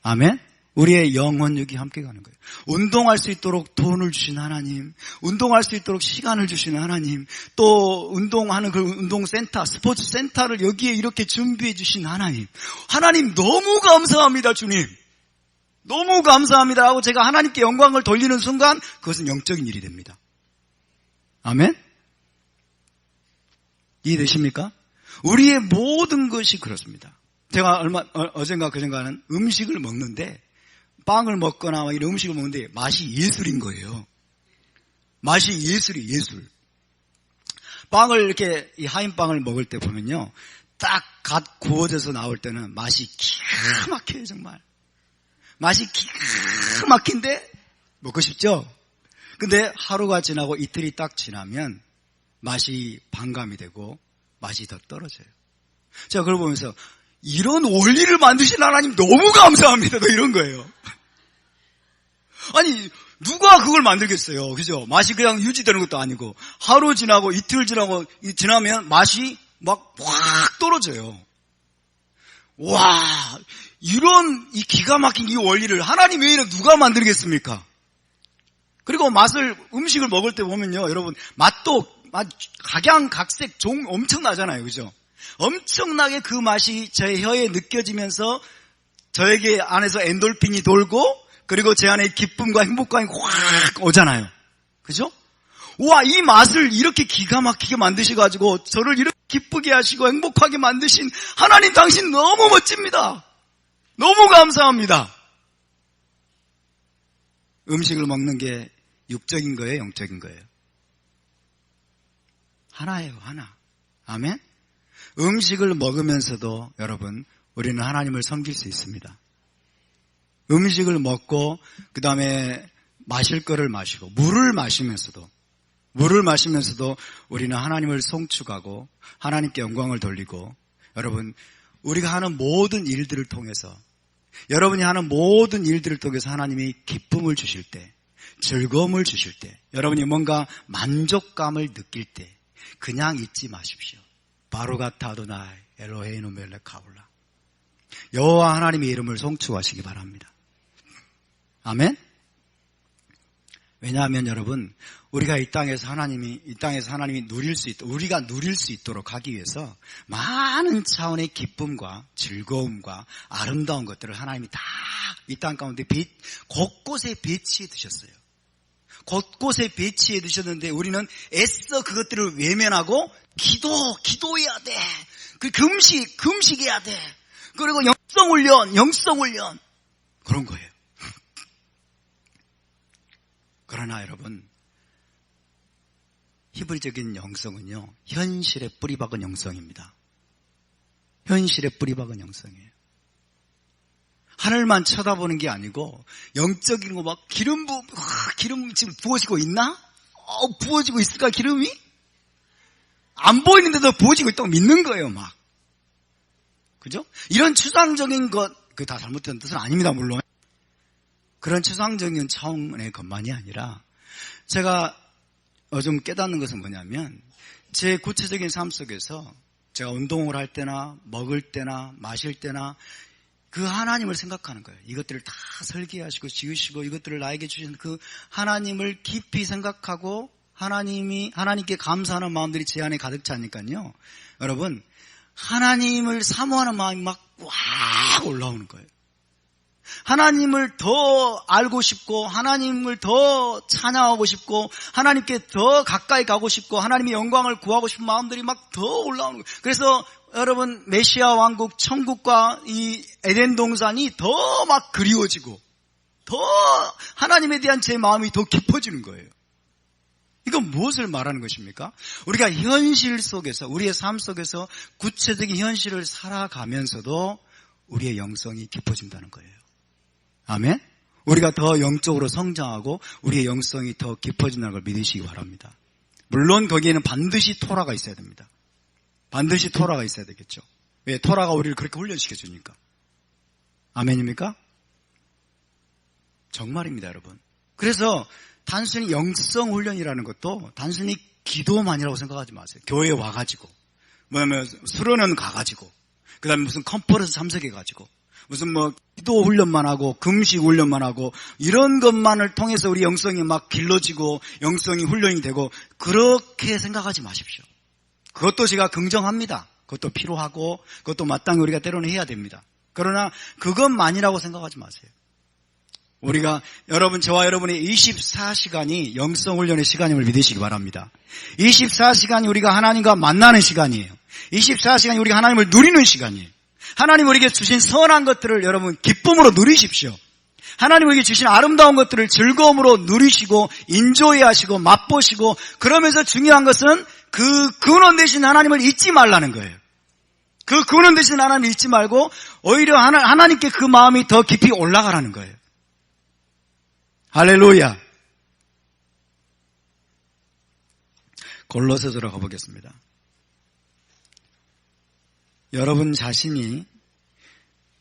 [SPEAKER 1] 아멘? 우리의 영혼육이 함께 가는 거예요. 운동할 수 있도록 돈을 주신 하나님, 운동할 수 있도록 시간을 주시는 하나님, 또 운동하는 그 운동센터, 스포츠 센터를 여기에 이렇게 준비해 주신 하나님, 하나님 너무 감사합니다, 주님. 너무 감사합니다 하고 제가 하나님께 영광을 돌리는 순간 그것은 영적인 일이 됩니다. 아멘? 이해되십니까? 우리의 모든 것이 그렇습니다. 제가 어젠가 그젠가는 음식을 먹는데, 빵을 먹거나 이런 음식을 먹는데 맛이 예술인 거예요. 맛이 예술이 예술. 빵을 이렇게 이 하인빵을 먹을 때 보면요, 딱 갓 구워져서 나올 때는 맛이 기가 막혀요. 정말 맛이 기가 막힌데 먹고 싶죠. 근데 하루가 지나고 이틀이 딱 지나면 맛이 반감이 되고 맛이 더 떨어져요. 제가 그걸 보면서 이런 원리를 만드신 하나님 너무 감사합니다. 이런 거예요. 아니 누가 그걸 만들겠어요. 그죠? 맛이 그냥 유지되는 것도 아니고 하루 지나고 이틀 지나면 맛이 막 확 떨어져요. 와, 이런 이 기가 막힌 이 원리를 하나님 외에는 누가 만들겠습니까? 그리고 음식을 먹을 때 보면요, 여러분 맛도 각양각색 엄청나잖아요. 그죠? 엄청나게 그 맛이 제 혀에 느껴지면서 저에게 안에서 엔돌핀이 돌고 그리고 제 안에 기쁨과 행복감이 확 오잖아요. 그죠? 와, 이 맛을 이렇게 기가 막히게 만드셔가지고 저를 이렇게 기쁘게 하시고 행복하게 만드신 하나님, 당신 너무 멋집니다. 너무 감사합니다. 음식을 먹는 게 육적인 거예요, 영적인 거예요? 하나예요, 하나. 아멘? 음식을 먹으면서도 여러분, 우리는 하나님을 섬길 수 있습니다. 음식을 먹고 그 다음에 마실 거를 마시고 물을 마시면서도 우리는 하나님을 송축하고 하나님께 영광을 돌리고, 여러분 우리가 하는 모든 일들을 통해서, 여러분이 하는 모든 일들을 통해서 하나님이 기쁨을 주실 때, 즐거움을 주실 때, 여러분이 뭔가 만족감을 느낄 때 그냥 잊지 마십시오. 바로가타 아도나이 엘로헤이노 멜레카올라, 여호와 하나님의 이름을 송축하시기 바랍니다. 아멘? 왜냐하면 여러분, 우리가 이 땅에서 하나님이 우리가 누릴 수 있도록 하기 위해서 많은 차원의 기쁨과 즐거움과 아름다운 것들을 하나님이 다 이 땅 가운데 곳곳에 배치해 두셨어요. 곳곳에 배치해 두셨는데 우리는 애써 그것들을 외면하고 기도해야 돼. 그 금식해야 돼. 그리고 영성훈련 그런 거예요. 그러나 여러분, 히브리적인 영성은요, 현실에 뿌리박은 영성입니다. 현실에 뿌리박은 영성이에요. 하늘만 쳐다보는 게 아니고 영적인 거 막 기름 지금 부어지고 있나? 부어지고 있을까 기름이? 안 보이는데도 부어지고 있다고 믿는 거예요, 막. 그죠? 이런 추상적인 것, 그 다 잘못된 뜻은 아닙니다, 물론. 그런 추상적인 차원의 것만이 아니라 제가 좀 깨닫는 것은 뭐냐면, 제 구체적인 삶 속에서 제가 운동을 할 때나 먹을 때나 마실 때나 그 하나님을 생각하는 거예요. 이것들을 다 설계하시고 지으시고 이것들을 나에게 주신 그 하나님을 깊이 생각하고 하나님께 감사하는 마음들이 제 안에 가득 차니까요, 여러분, 하나님을 사모하는 마음이 막 와 올라오는 거예요. 하나님을 더 알고 싶고, 하나님을 더 찬양하고 싶고, 하나님께 더 가까이 가고 싶고, 하나님의 영광을 구하고 싶은 마음들이 막 더 올라오는 거예요. 그래서 여러분, 메시아 왕국, 천국과 이 에덴 동산이 더 막 그리워지고, 더 하나님에 대한 제 마음이 더 깊어지는 거예요. 이건 무엇을 말하는 것입니까? 우리가 현실 속에서, 우리의 삶 속에서 구체적인 현실을 살아가면서도 우리의 영성이 깊어진다는 거예요. 아멘? 우리가 더 영적으로 성장하고 우리의 영성이 더 깊어진다는 걸 믿으시기 바랍니다. 물론 거기에는 반드시 토라가 있어야 됩니다. 반드시 토라가 있어야 되겠죠. 왜? 토라가 우리를 그렇게 훈련시켜주니까. 아멘입니까? 정말입니다, 여러분. 그래서 단순히 영성 훈련이라는 것도 단순히 기도만이라고 생각하지 마세요. 교회에 와가지고, 수련원 가가지고, 그 다음에 무슨 컨퍼런스 참석해가지고, 무슨 기도 훈련만 하고 금식 훈련만 하고 이런 것만을 통해서 우리 영성이 막 길러지고 영성이 훈련이 되고 그렇게 생각하지 마십시오. 그것도 제가 긍정합니다. 그것도 필요하고 그것도 마땅히 우리가 때로는 해야 됩니다. 그러나 그것만이라고 생각하지 마세요. 우리가 저와 여러분의 24시간이 영성훈련의 시간임을 믿으시기 바랍니다. 24시간이 우리가 하나님과 만나는 시간이에요. 24시간이 우리가 하나님을 누리는 시간이에요. 하나님 우리에게 주신 선한 것들을 여러분 기쁨으로 누리십시오. 하나님 우리에게 주신 아름다운 것들을 즐거움으로 누리시고 인조해 하시고 맛보시고 그러면서 중요한 것은 그 근원 되신 하나님을 잊지 말라는 거예요. 그 근원 되신 하나님을 잊지 말고 오히려 하나님께 그 마음이 더 깊이 올라가라는 거예요. 할렐루야. 골로새서로 가보겠습니다. 여러분 자신이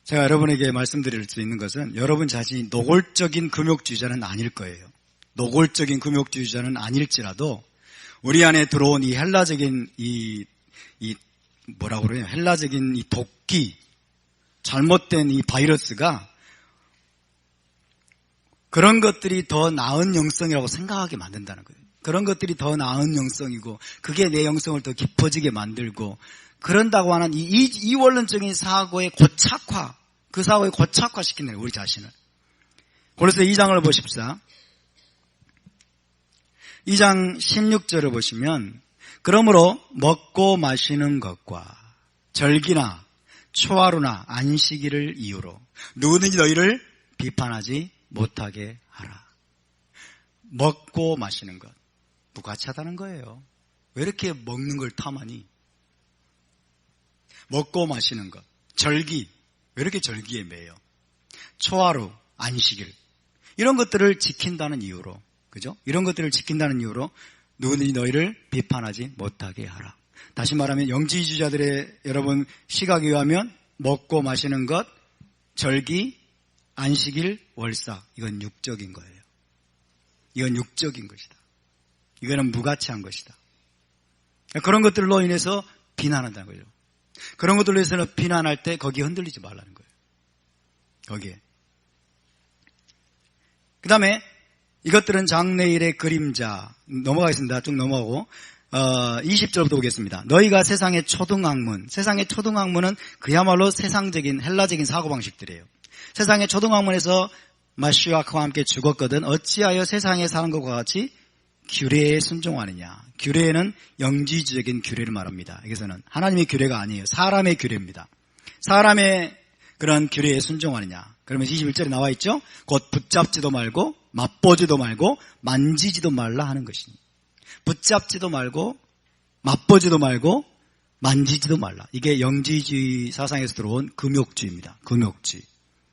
[SPEAKER 1] 제가 여러분에게 말씀드릴 수 있는 것은 여러분 자신이 노골적인 금욕주의자는 아닐 거예요. 노골적인 금욕주의자는 아닐지라도 우리 안에 들어온 이 헬라적인 뭐라고 그래요? 헬라적인 이 독기, 잘못된 이 바이러스가 그런 것들이 더 나은 영성이라고 생각하게 만든다는 거예요. 그런 것들이 더 나은 영성이고 그게 내 영성을 더 깊어지게 만들고 그런다고 하는 이 원론적인 사고의 고착화, 그 사고의 고착화시키는 거예요, 우리 자신을. 그래서 2장을 보십시다. 2장 16절을 보시면 그러므로 먹고 마시는 것과 절기나 초하루나 안식일을 이유로 누구든지 너희를 비판하지 못하게 하라. 먹고 마시는 것. 무가치하다는 거예요. 왜 이렇게 먹는 걸 탐하니? 먹고 마시는 것. 절기. 왜 이렇게 절기에 매여? 초하루, 안식일. 이런 것들을 지킨다는 이유로. 그죠? 이런 것들을 지킨다는 이유로 누구든지 너희를 비판하지 못하게 하라. 다시 말하면 영지주의자들의 여러분 시각에 의하면 먹고 마시는 것, 절기, 안식일, 월사. 이건 육적인 거예요. 이건 육적인 것이다. 이거는 무가치한 것이다. 그런 것들로 인해서 비난한다는 거죠. 그런 것들로 인해서 비난할 때 거기에 흔들리지 말라는 거예요. 거기에. 그 다음에 이것들은 장래일의 그림자. 넘어가겠습니다. 쭉 넘어가고 20절부터 보겠습니다. 너희가 세상의 초등학문. 세상의 초등학문은 그야말로 세상적인 헬라적인 사고방식들이에요. 세상의 초등학문에서 마시아와 함께 죽었거든 어찌하여 세상에 사는 것과 같이 규례에 순종하느냐. 규례는 영지주의적인 규례를 말합니다. 여기서는 하나님의 규례가 아니에요. 사람의 규례입니다. 사람의 그런 규례에 순종하느냐. 그러면 21절에 나와 있죠. 곧 붙잡지도 말고 맛보지도 말고 만지지도 말라 하는 것입니다. 붙잡지도 말고 맛보지도 말고 만지지도 말라. 이게 영지주의 사상에서 들어온 금욕주의입니다. 금욕주의.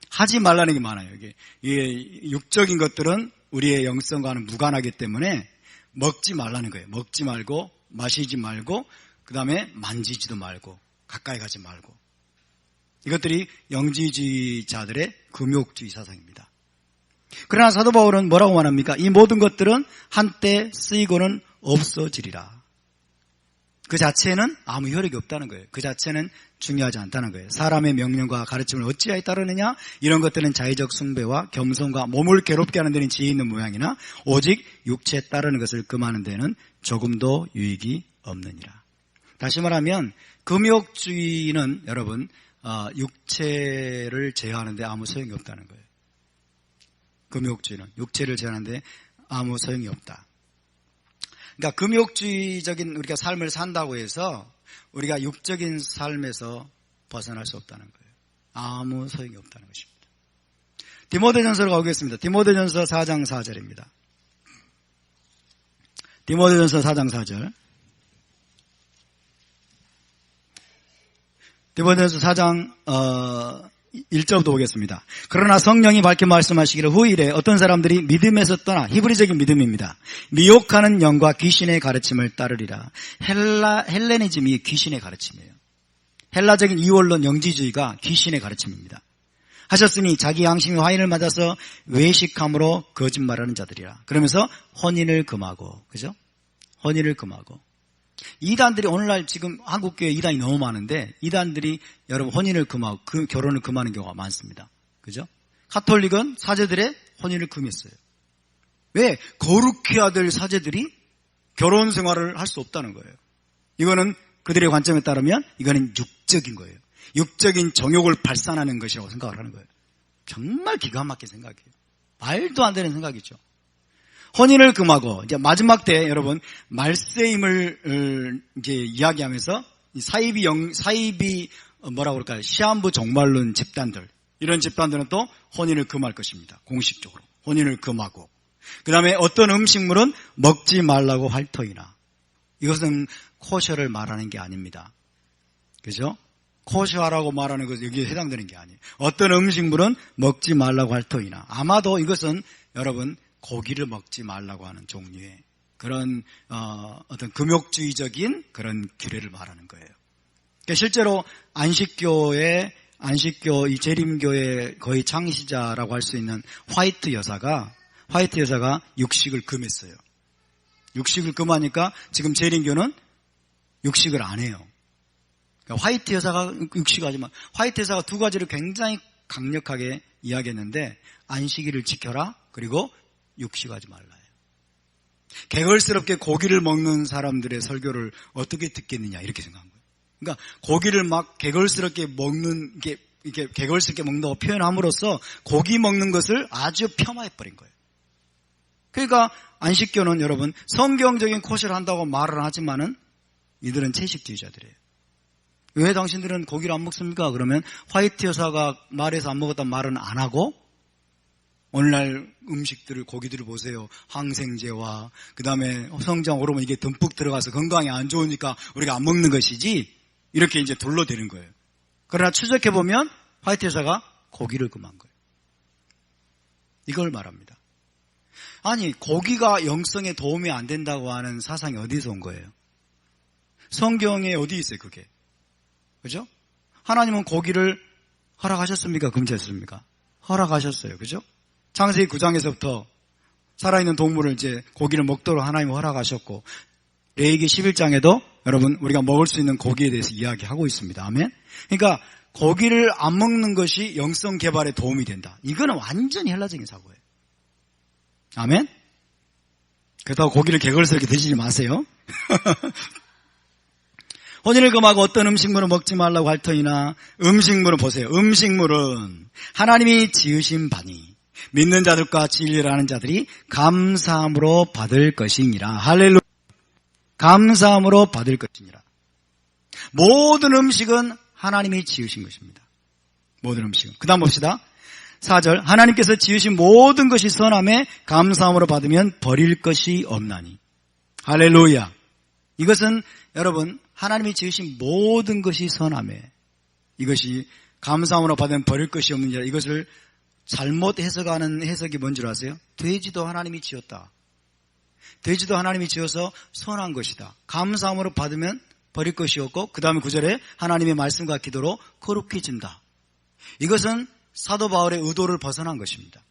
[SPEAKER 1] 하지 말라는 게 많아요. 이게 육적인 것들은 우리의 영성과는 무관하기 때문에 먹지 말라는 거예요. 먹지 말고 마시지 말고 그 다음에 만지지도 말고 가까이 가지 말고. 이것들이 영지주의자들의 금욕주의 사상입니다. 그러나 사도 바울은 뭐라고 말합니까? 이 모든 것들은 한때 쓰이고는 없어지리라. 그 자체는 아무 효력이 없다는 거예요. 그 자체는 중요하지 않다는 거예요. 사람의 명령과 가르침을 어찌하여 따르느냐? 이런 것들은 자의적 숭배와 겸손과 몸을 괴롭게 하는 데는 지혜 있는 모양이나 오직 육체에 따르는 것을 금하는 데는 조금도 유익이 없느니라. 다시 말하면 금욕주의는 여러분 육체를 제어하는 데 아무 소용이 없다는 거예요. 금욕주의는 육체를 제어하는 데 아무 소용이 없다. 그러니까 금욕주의적인 우리가 삶을 산다고 해서 우리가 육적인 삶에서 벗어날 수 없다는 거예요. 아무 소용이 없다는 것입니다. 디모데전서로 가보겠습니다. 디모데전서 4장 4절입니다. 디모데전서 4장 4절. 디모데전서 4장 1절부터 보겠습니다. 그러나 성령이 밝게 말씀하시기를 후일에 어떤 사람들이 믿음에서 떠나 히브리적인 믿음입니다. 미혹하는 영과 귀신의 가르침을 따르리라. 헬레니즘이 귀신의 가르침이에요. 헬라적인 이원론 영지주의가 귀신의 가르침입니다. 하셨으니 자기 양심이 화인을 맞아서 외식함으로 거짓말하는 자들이라. 그러면서 혼인을 금하고, 그죠? 혼인을 금하고. 이단들이 오늘날 지금 한국교회 이단이 너무 많은데 이단들이 여러분 혼인을 금하고 결혼을 금하는 경우가 많습니다. 그죠? 가톨릭은 사제들의 혼인을 금했어요. 왜? 거룩해야 될 사제들이 결혼 생활을 할 수 없다는 거예요. 이거는 그들의 관점에 따르면 이거는 육적인 거예요. 육적인 정욕을 발산하는 것이라고 생각을 하는 거예요. 정말 기가 막힌 생각이에요. 말도 안 되는 생각이죠. 혼인을 금하고 이제 마지막 때 여러분 말세임을 이제 이야기하면서 사이비 뭐라고 그럴까요? 시한부 종말론 집단들, 이런 집단들은 또 혼인을 금할 것입니다. 공식적으로 혼인을 금하고, 그 다음에 어떤 음식물은 먹지 말라고 할 터이나, 이것은 코셔를 말하는 게 아닙니다. 그죠? 코셔라고 말하는 것은 여기에 해당되는 게 아니에요. 어떤 음식물은 먹지 말라고 할 터이나, 아마도 이것은 여러분 고기를 먹지 말라고 하는 종류의 그런 어떤 금욕주의적인 그런 규례를 말하는 거예요. 그러니까 실제로 안식교 이 재림교의 거의 창시자라고 할 수 있는 화이트 여사가 육식을 금했어요. 육식을 금하니까 지금 재림교는 육식을 안 해요. 그러니까 화이트 여사가 육식하지 마. 화이트 여사가 두 가지를 굉장히 강력하게 이야기했는데, 안식일을 지켜라, 그리고 육식하지 말라요. 개걸스럽게 고기를 먹는 사람들의 설교를 어떻게 듣겠느냐 이렇게 생각한 거예요. 그러니까 고기를 막 개걸스럽게 먹는 이렇게 개걸스럽게 먹는다고 표현함으로써 고기 먹는 것을 아주 폄하해버린 거예요. 그러니까 안식교는 여러분 성경적인 코셔를 한다고 말을 하지만은 이들은 채식주의자들이에요. 왜 당신들은 고기를 안 먹습니까? 그러면 화이트 여사가 말해서 안 먹었다는 말은 안 하고, 오늘날 음식들을, 고기들을 보세요. 항생제와 그 다음에 성장 호르몬 이게 듬뿍 들어가서 건강에 안 좋으니까 우리가 안 먹는 것이지, 이렇게 이제 둘러대는 거예요. 그러나 추적해보면 화이트 여사가 고기를 금한 거예요. 이걸 말합니다. 아니, 고기가 영성에 도움이 안 된다고 하는 사상이 어디서 온 거예요? 성경에 어디 있어요, 그게? 그죠? 하나님은 고기를 허락하셨습니까? 금지했습니까? 허락하셨어요. 그죠? 창세기 9장에서부터 살아있는 동물을 이제 고기를 먹도록 하나님이 허락하셨고, 레위기 11장에도 여러분 우리가 먹을 수 있는 고기에 대해서 이야기하고 있습니다. 아멘? 그러니까 고기를 안 먹는 것이 영성 개발에 도움이 된다. 이거는 완전히 헬라적인 사고예요. 아멘? 그렇다고 고기를 개걸스럽게 드시지 마세요. 혼인을 금하고 어떤 음식물은 먹지 말라고 할 터이나, 음식물은 보세요. 음식물은 하나님이 지으신 바니 믿는 자들과 진리를 하는 자들이 감사함으로 받을 것이니라. 할렐루야. 감사함으로 받을 것이니라. 모든 음식은 하나님이 지으신 것입니다. 모든 음식은. 그 다음 봅시다. 4절. 하나님께서 지으신 모든 것이 선함에 감사함으로 받으면 버릴 것이 없나니. 할렐루야. 이것은 여러분 하나님이 지으신 모든 것이 선함에, 이것이 감사함으로 받으면 버릴 것이 없느니라. 이것을 잘못 해석하는 해석이 뭔 줄 아세요? 돼지도 하나님이 지었다. 돼지도 하나님이 지어서 선한 것이다. 감사함으로 받으면 버릴 것이 없고, 그 다음에 9절에 하나님의 말씀과 기도로 거룩해진다. 이것은 사도 바울의 의도를 벗어난 것입니다.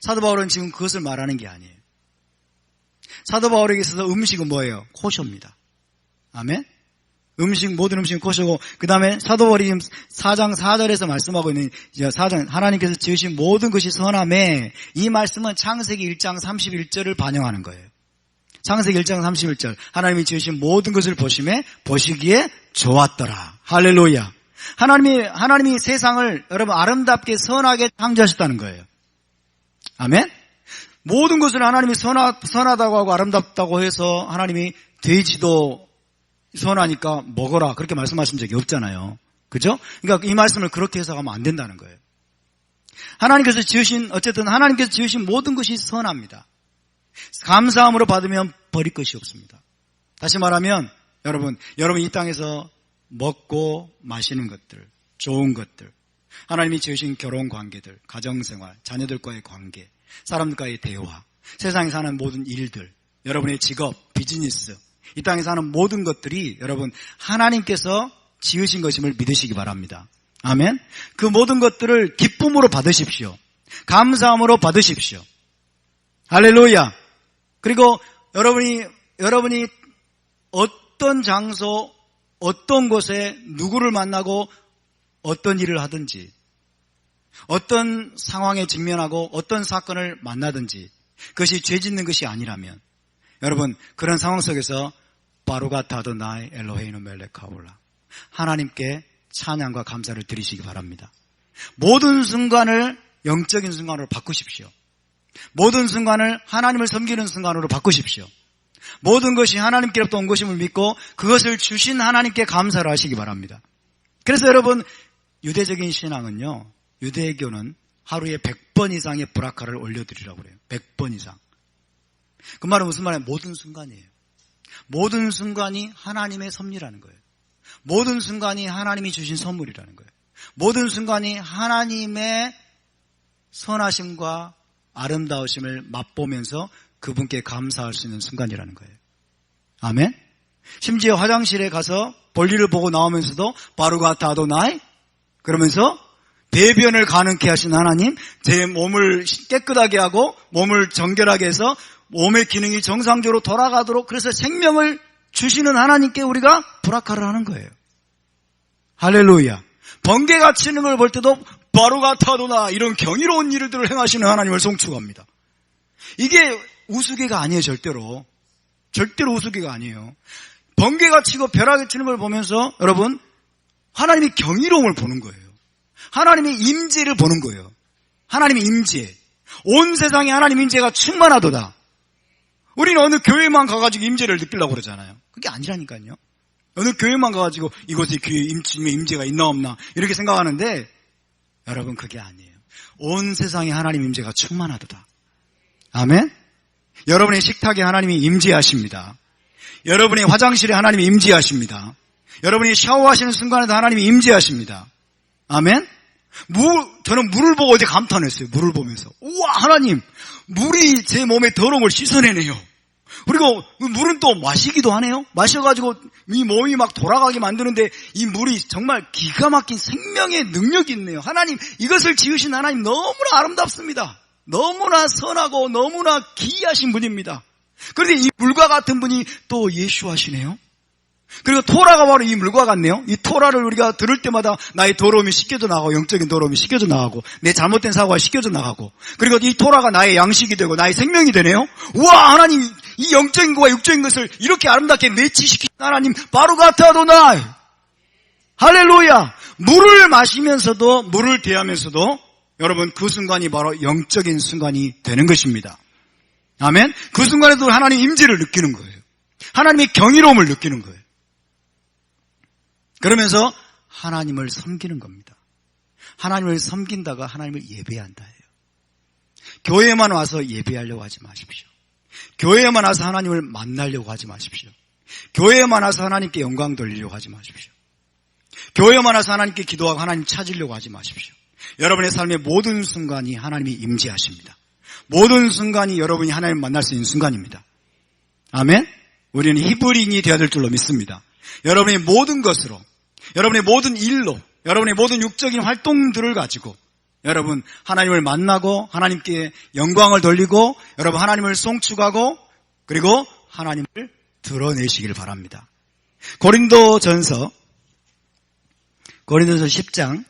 [SPEAKER 1] 사도 바울은 지금 그것을 말하는 게 아니에요. 사도 바울에게 있어서 음식은 뭐예요? 코셔입니다. 아멘? 모든 음식은 코셔고, 그 다음에 사도 바울이 지금 4장 4절에서 말씀하고 있는 4장, 하나님께서 지으신 모든 것이 선함에, 이 말씀은 창세기 1장 31절을 반영하는 거예요. 창세기 1장 31절. 하나님이 지으신 모든 것을 보시기에 좋았더라. 할렐루야. 하나님이 세상을 여러분 아름답게 선하게 창조하셨다는 거예요. 아멘? 모든 것을 하나님이 선하다고 하고 아름답다고 해서 하나님이 돼지도 선하니까 먹어라 그렇게 말씀하신 적이 없잖아요. 그죠? 그러니까 이 말씀을 그렇게 해석하면 안 된다는 거예요. 하나님께서 지으신 모든 것이 선합니다. 감사함으로 받으면 버릴 것이 없습니다. 다시 말하면 여러분 이 땅에서 먹고 마시는 것들, 좋은 것들, 하나님이 지으신 결혼 관계들, 가정생활, 자녀들과의 관계, 사람들과의 대화, 세상에 사는 모든 일들, 여러분의 직업, 비즈니스, 이 땅에 사는 모든 것들이 여러분 하나님께서 지으신 것임을 믿으시기 바랍니다. 아멘. 그 모든 것들을 기쁨으로 받으십시오. 감사함으로 받으십시오. 할렐루야. 그리고 여러분이 어떤 장소, 어떤 곳에 누구를 만나고 어떤 일을 하든지, 어떤 상황에 직면하고 어떤 사건을 만나든지 그것이 죄 짓는 것이 아니라면, 여러분 그런 상황 속에서 바루가타 아도나이 엘로헤이노 멜렉 하올라, 하나님께 찬양과 감사를 드리시기 바랍니다. 모든 순간을 영적인 순간으로 바꾸십시오. 모든 순간을 하나님을 섬기는 순간으로 바꾸십시오. 모든 것이 하나님께로부터 온 것임을 믿고 그것을 주신 하나님께 감사를 하시기 바랍니다. 그래서 여러분, 유대적인 신앙은요, 유대교는 하루에 100번 이상의 브라카를 올려드리라고 그래요. 100번 이상. 그 말은 무슨 말이에요? 모든 순간이에요. 모든 순간이 하나님의 섭리라는 거예요. 모든 순간이 하나님이 주신 선물이라는 거예요. 모든 순간이 하나님의 선하심과 아름다우심을 맛보면서 그분께 감사할 수 있는 순간이라는 거예요. 아멘? 심지어 화장실에 가서 볼일을 보고 나오면서도 바루가타 아도나이 그러면서 대변을 가능케 하신 하나님, 제 몸을 깨끗하게 하고 몸을 정결하게 해서 몸의 기능이 정상적으로 돌아가도록 그래서 생명을 주시는 하나님께 우리가 브라카를 하는 거예요. 할렐루야. 번개가 치는 걸 볼 때도 바루가타 아도나이 이런 경이로운 일들을 행하시는 하나님을 송축합니다. 이게 우스개가 아니에요. 절대로 우스개가 아니에요. 번개가 치고 벼락이 치는 걸 보면서 여러분, 하나님의 경이로움을 보는 거예요. 하나님의 임재를 보는 거예요. 하나님의 임재, 온 세상에 하나님 임재가 충만하도다. 우리는 어느 교회만 가가지고 임재를 느끼려고 그러잖아요. 그게 아니라니까요. 어느 교회만 가가지고 이곳에 주님의 임재가 있나 없나 이렇게 생각하는데, 여러분 그게 아니에요. 온 세상에 하나님 임재가 충만하도다. 아멘? 여러분의 식탁에 하나님이 임재하십니다. 여러분의 화장실에 하나님이 임재하십니다. 여러분이 샤워하시는 순간에도 하나님이 임재하십니다. 아멘? 저는 물을 보고 어제 감탄했어요. 물을 보면서. 우와, 하나님, 물이 제 몸의 더러운 걸 씻어내네요. 그리고 물은 또 마시기도 하네요. 마셔가지고 이 몸이 막 돌아가게 만드는데 이 물이 정말 기가 막힌 생명의 능력이 있네요. 하나님, 이것을 지으신 하나님 너무나 아름답습니다. 너무나 선하고 너무나 기이하신 분입니다. 그런데 이 물과 같은 분이 또 예수하시네요. 그리고 토라가 바로 이 물과 같네요. 이 토라를 우리가 들을 때마다 나의 더러움이 씻겨져 나가고, 영적인 더러움이 씻겨져 나가고, 내 잘못된 사고가 씻겨져 나가고, 그리고 이 토라가 나의 양식이 되고 나의 생명이 되네요. 우와, 하나님, 이 영적인 것과 육적인 것을 이렇게 아름답게 매치시키신 하나님, 바루가타 아도나이. 할렐루야. 물을 마시면서도, 물을 대하면서도 여러분 그 순간이 바로 영적인 순간이 되는 것입니다. 아멘. 그 순간에도 하나님 임재를 느끼는 거예요. 하나님의 경이로움을 느끼는 거예요. 그러면서 하나님을 섬기는 겁니다. 하나님을 섬긴다가 하나님을 예배한다예요. 교회에만 와서 예배하려고 하지 마십시오. 교회에만 와서 하나님을 만나려고 하지 마십시오. 교회에만 와서 하나님께 영광 돌리려고 하지 마십시오. 교회에만 와서 하나님께 기도하고 하나님 찾으려고 하지 마십시오. 여러분의 삶의 모든 순간이 하나님이 임재하십니다. 모든 순간이 여러분이 하나님을 만날 수 있는 순간입니다. 아멘? 우리는 히브리인이 되어야 될 줄로 믿습니다. 여러분의 모든 것으로, 여러분의 모든 일로, 여러분의 모든 육적인 활동들을 가지고 여러분 하나님을 만나고 하나님께 영광을 돌리고 여러분 하나님을 송축하고 그리고 하나님을 드러내시길 바랍니다. 고린도전서 10장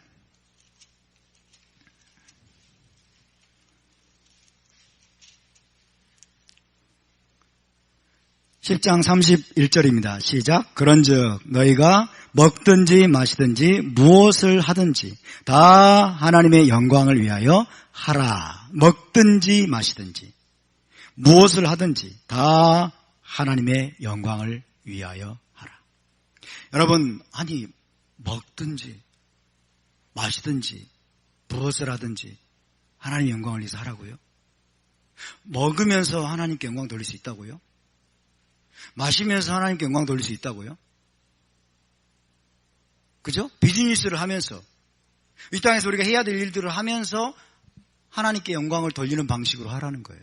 [SPEAKER 1] 10장 31절입니다. 시작. 그런즉 너희가 먹든지 마시든지 무엇을 하든지 다 하나님의 영광을 위하여 하라. 먹든지 마시든지 무엇을 하든지 다 하나님의 영광을 위하여 하라. 여러분, 아니 먹든지 마시든지 무엇을 하든지 하나님의 영광을 위해서 하라고요? 먹으면서 하나님께 영광 돌릴 수 있다고요? 마시면서 하나님께 영광 돌릴 수 있다고요? 그죠? 비즈니스를 하면서 이 땅에서 우리가 해야 될 일들을 하면서 하나님께 영광을 돌리는 방식으로 하라는 거예요.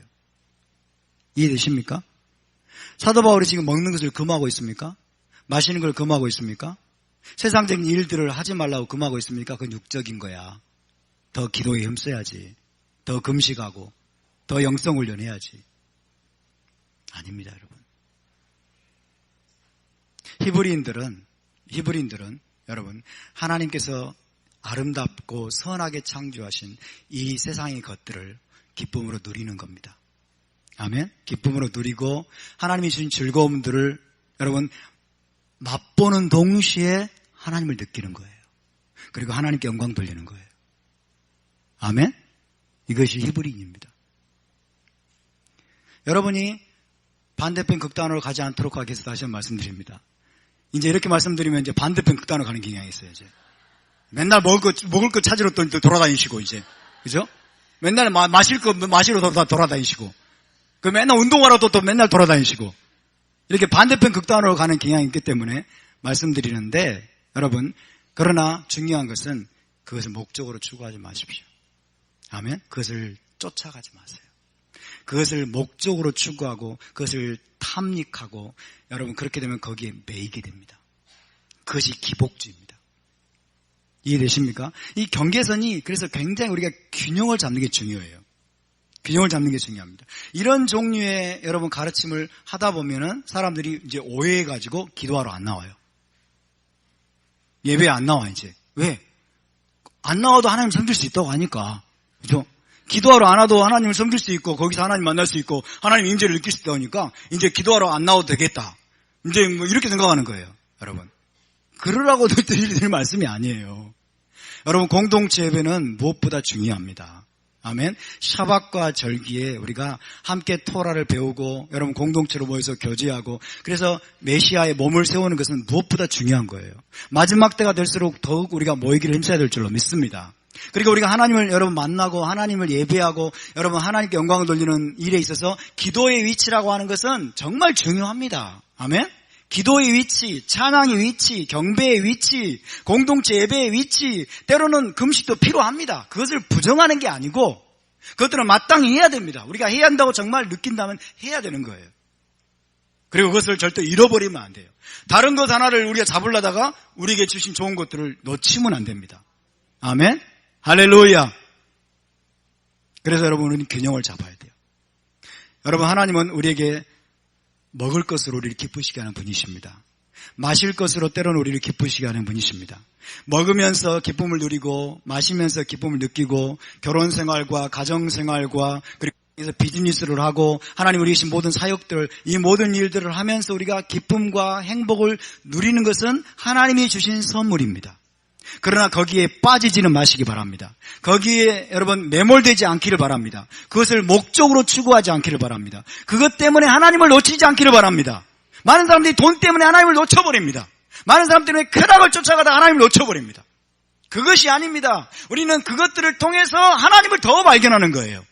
[SPEAKER 1] 이해되십니까? 사도 바울이 지금 먹는 것을 금하고 있습니까? 마시는 걸 금하고 있습니까? 세상적인 일들을 하지 말라고 금하고 있습니까? 그건 육적인 거야. 더 기도에 힘써야지. 더 금식하고 더 영성 훈련해야지. 아닙니다, 여러분. 히브리인들은 여러분 하나님께서 아름답고 선하게 창조하신 이 세상의 것들을 기쁨으로 누리는 겁니다. 아멘. 기쁨으로 누리고 하나님이 주신 즐거움들을 여러분 맛보는 동시에 하나님을 느끼는 거예요. 그리고 하나님께 영광 돌리는 거예요. 아멘. 이것이 히브리인입니다. 여러분이 반대편 극단으로 가지 않도록 하기 위해서 다시 한번 말씀드립니다. 이제 이렇게 말씀드리면 이제 반대편 극단으로 가는 경향이 있어요. 이제 맨날 먹을 거 찾으러 또 돌아다니시고 이제 그죠? 맨날 마실 거 마시러 돌아다니시고 그 맨날 운동하러 또 맨날 돌아다니시고 이렇게 반대편 극단으로 가는 경향이 있기 때문에 말씀드리는데 여러분 그러나 중요한 것은 그것을 목적으로 추구하지 마십시오. 아멘. 그것을 쫓아가지 마세요. 그것을 목적으로 추구하고 그것을 탐닉하고 여러분 그렇게 되면 거기에 매이게 됩니다. 그것이 기복주의입니다. 이해되십니까? 이 경계선이 그래서 굉장히 우리가 균형을 잡는 게 중요해요. 균형을 잡는 게 중요합니다. 이런 종류의 여러분 가르침을 하다 보면은 사람들이 이제 오해해가지고 기도하러 안 나와요. 예배에 안 나와 이제. 왜? 안 나와도 하나님 섬길 수 있다고 하니까. 그죠? 기도하러 안 와도 하나님을 섬길 수 있고 거기서 하나님 만날 수 있고 하나님 임재를 느낄 수 있다고 하니까 이제 기도하러 안 나와도 되겠다. 이제 뭐 이렇게 생각하는 거예요. 여러분. 그러라고 드릴 말씀이 아니에요. 여러분 공동체 예배는 무엇보다 중요합니다. 아멘. 샤밧과 절기에 우리가 함께 토라를 배우고 여러분 공동체로 모여서 교제하고 그래서 메시아의 몸을 세우는 것은 무엇보다 중요한 거예요. 마지막 때가 될수록 더욱 우리가 모이기를 힘써야 될 줄로 믿습니다. 그리고 우리가 하나님을 여러분 만나고 하나님을 예배하고 여러분 하나님께 영광을 돌리는 일에 있어서 기도의 위치라고 하는 것은 정말 중요합니다. 아멘. 기도의 위치, 찬양의 위치, 경배의 위치, 공동체 예배의 위치, 때로는 금식도 필요합니다. 그것을 부정하는 게 아니고 그것들은 마땅히 해야 됩니다. 우리가 해야 한다고 정말 느낀다면 해야 되는 거예요. 그리고 그것을 절대 잃어버리면 안 돼요. 다른 것 하나를 우리가 잡으려다가 우리에게 주신 좋은 것들을 놓치면 안 됩니다. 아멘. 할렐루야. 그래서 여러분 우리는 균형을 잡아야 돼요. 여러분 하나님은 우리에게 먹을 것으로 우리를 기쁘시게 하는 분이십니다. 마실 것으로 때로는 우리를 기쁘시게 하는 분이십니다. 먹으면서 기쁨을 누리고 마시면서 기쁨을 느끼고 결혼생활과 가정생활과 그리고 비즈니스를 하고 하나님 우리 계신 모든 사역들 이 모든 일들을 하면서 우리가 기쁨과 행복을 누리는 것은 하나님이 주신 선물입니다. 그러나 거기에 빠지지는 마시기 바랍니다. 거기에 여러분 매몰되지 않기를 바랍니다. 그것을 목적으로 추구하지 않기를 바랍니다. 그것 때문에 하나님을 놓치지 않기를 바랍니다. 많은 사람들이 돈 때문에 하나님을 놓쳐버립니다. 많은 사람 때문에 쾌락을 쫓아가다 하나님을 놓쳐버립니다. 그것이 아닙니다. 우리는 그것들을 통해서 하나님을 더 발견하는 거예요.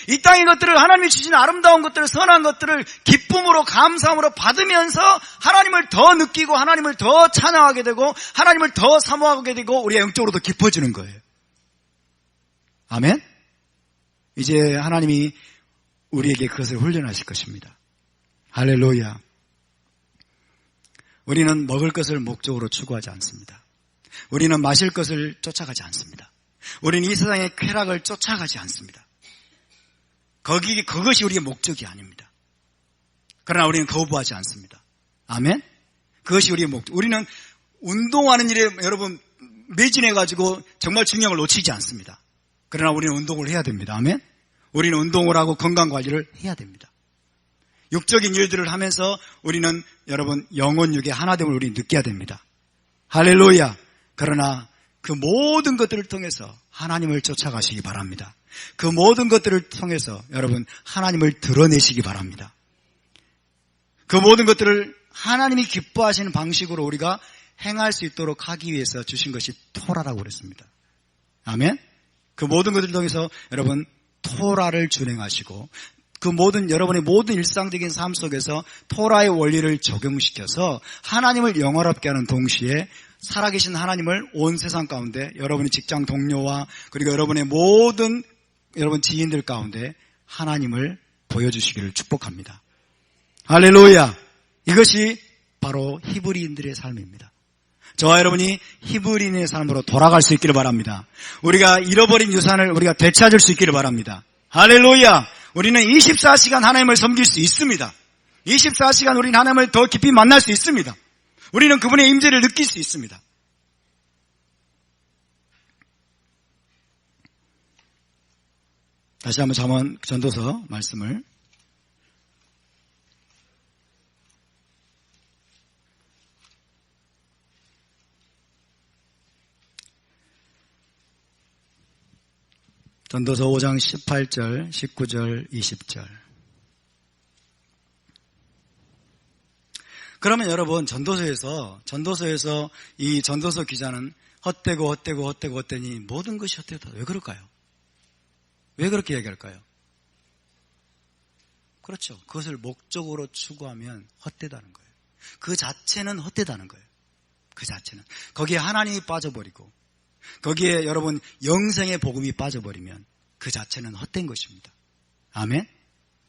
[SPEAKER 1] 이 땅의 것들을 하나님이 주신 아름다운 것들을 선한 것들을 기쁨으로 감사함으로 받으면서 하나님을 더 느끼고 하나님을 더 찬양하게 되고 하나님을 더 사모하게 되고 우리가 영적으로 더 깊어지는 거예요. 아멘. 이제 하나님이 우리에게 그것을 훈련하실 것입니다. 할렐루야. 우리는 먹을 것을 목적으로 추구하지 않습니다. 우리는 마실 것을 쫓아가지 않습니다. 우리는 이 세상의 쾌락을 쫓아가지 않습니다. 그것이 우리의 목적이 아닙니다. 그러나 우리는 거부하지 않습니다. 아멘? 그것이 우리의 목적. 우리는 운동하는 일에 여러분 매진해가지고 정말 중요한 걸 놓치지 않습니다. 그러나 우리는 운동을 해야 됩니다. 아멘? 우리는 운동을 하고 건강관리를 해야 됩니다. 육적인 일들을 하면서 우리는 여러분 영혼육의 하나됨을 우리는 느껴야 됩니다. 할렐루야. 그러나 그 모든 것들을 통해서 하나님을 쫓아가시기 바랍니다. 그 모든 것들을 통해서 여러분 하나님을 드러내시기 바랍니다. 그 모든 것들을 하나님이 기뻐하시는 방식으로 우리가 행할 수 있도록 하기 위해서 주신 것이 토라라고 그랬습니다. 아멘. 그 모든 것들을 통해서 여러분 토라를 준행하시고 그 모든 여러분의 모든 일상적인 삶 속에서 토라의 원리를 적용시켜서 하나님을 영화롭게 하는 동시에 살아계신 하나님을 온 세상 가운데 여러분의 직장 동료와 그리고 여러분의 모든 여러분 지인들 가운데 하나님을 보여주시기를 축복합니다. 할렐루야. 이것이 바로 히브리인들의 삶입니다. 저와 여러분이 히브리인의 삶으로 돌아갈 수 있기를 바랍니다. 우리가 잃어버린 유산을 우리가 되찾을 수 있기를 바랍니다. 할렐루야. 우리는 24시간 하나님을 섬길 수 있습니다. 24시간 우리는 하나님을 더 깊이 만날 수 있습니다. 우리는 그분의 임재를 느낄 수 있습니다. 다시 한번 잠언 전도서 말씀을 전도서 5장 18절, 19절, 20절. 그러면 여러분 전도서에서 이 전도서 기자는 헛되니 모든 것이 헛되다. 왜 그럴까요? 왜 그렇게 얘기할까요? 그렇죠. 그것을 목적으로 추구하면 헛되다는 거예요. 그 자체는 헛되다는 거예요. 그 자체는. 거기에 하나님이 빠져버리고 거기에 여러분 영생의 복음이 빠져버리면 그 자체는 헛된 것입니다. 아멘.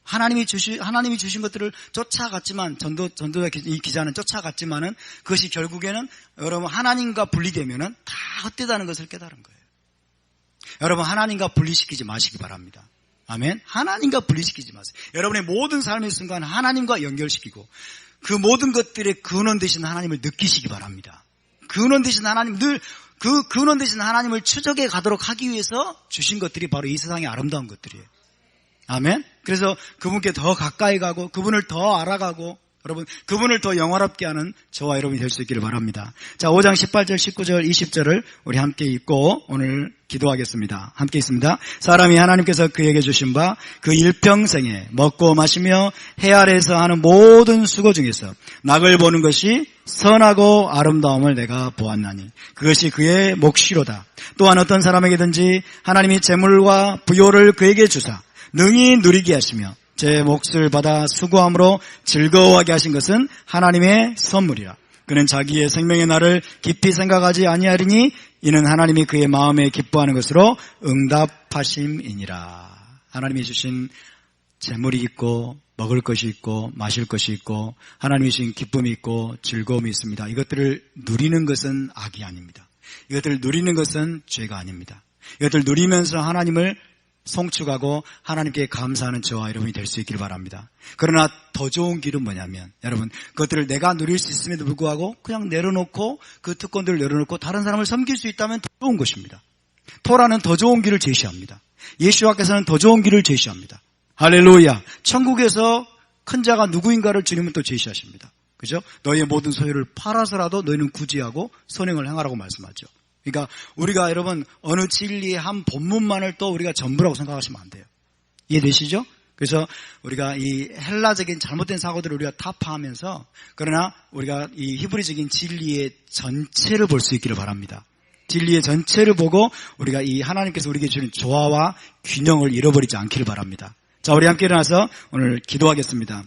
[SPEAKER 1] 하나님이 주신 것들을 쫓아갔지만 전도자 이 기자는 쫓아갔지만은 그것이 결국에는 여러분 하나님과 분리되면은 다 헛되다는 것을 깨달은 거예요. 여러분 하나님과 분리시키지 마시기 바랍니다. 아멘. 하나님과 분리시키지 마세요. 여러분의 모든 삶의 순간 하나님과 연결시키고 그 모든 것들의 근원 되신 하나님을 느끼시기 바랍니다. 근원 되신 하나님 그 근원 되신 하나님을 추적해 가도록 하기 위해서 주신 것들이 바로 이 세상의 아름다운 것들이에요. 아멘. 그래서 그분께 더 가까이 가고 그분을 더 알아가고 여러분 그분을 더 영화롭게 하는 저와 여러분이 될 수 있기를 바랍니다. 자, 5장 18절, 19절, 20절을 우리 함께 읽고 오늘 기도하겠습니다. 함께 있습니다. 사람이 하나님께서 그에게 주신 바 그 일평생에 먹고 마시며 해 아래에서 하는 모든 수고 중에서 낙을 보는 것이 선하고 아름다움을 내가 보았나니 그것이 그의 몫이로다. 또한 어떤 사람에게든지 하나님이 재물과 부요를 그에게 주사 능히 누리게 하시며 제 몫을 받아 수고함으로 즐거워하게 하신 것은 하나님의 선물이라. 그는 자기의 생명의 날을 깊이 생각하지 아니하리니 이는 하나님이 그의 마음에 기뻐하는 것으로 응답하심이니라. 하나님이 주신 재물이 있고 먹을 것이 있고 마실 것이 있고 하나님이 주신 기쁨이 있고 즐거움이 있습니다. 이것들을 누리는 것은 악이 아닙니다. 이것들을 누리는 것은 죄가 아닙니다. 이것들을 누리면서 하나님을 송축하고 하나님께 감사하는 저와 여러분이 될 수 있기를 바랍니다. 그러나 더 좋은 길은 뭐냐면 여러분 그것들을 내가 누릴 수 있음에도 불구하고 그냥 내려놓고 그 특권들을 내려놓고 다른 사람을 섬길 수 있다면 더 좋은 것입니다. 토라는 더 좋은 길을 제시합니다. 예수와께서는 더 좋은 길을 제시합니다. 할렐루야. 천국에서 큰 자가 누구인가를 주님은 또 제시하십니다. 그죠? 너희의 모든 소유를 팔아서라도 너희는 구제하고 선행을 행하라고 말씀하죠. 그러니까 우리가 여러분 어느 진리의 한 본문만을 또 우리가 전부라고 생각하시면 안 돼요. 이해되시죠? 그래서 우리가 이 헬라적인 잘못된 사고들을 우리가 타파하면서 그러나 우리가 이 히브리적인 진리의 전체를 볼 수 있기를 바랍니다. 진리의 전체를 보고 우리가 이 하나님께서 우리에게 주는 조화와 균형을 잃어버리지 않기를 바랍니다. 자, 우리 함께 일어나서 오늘 기도하겠습니다.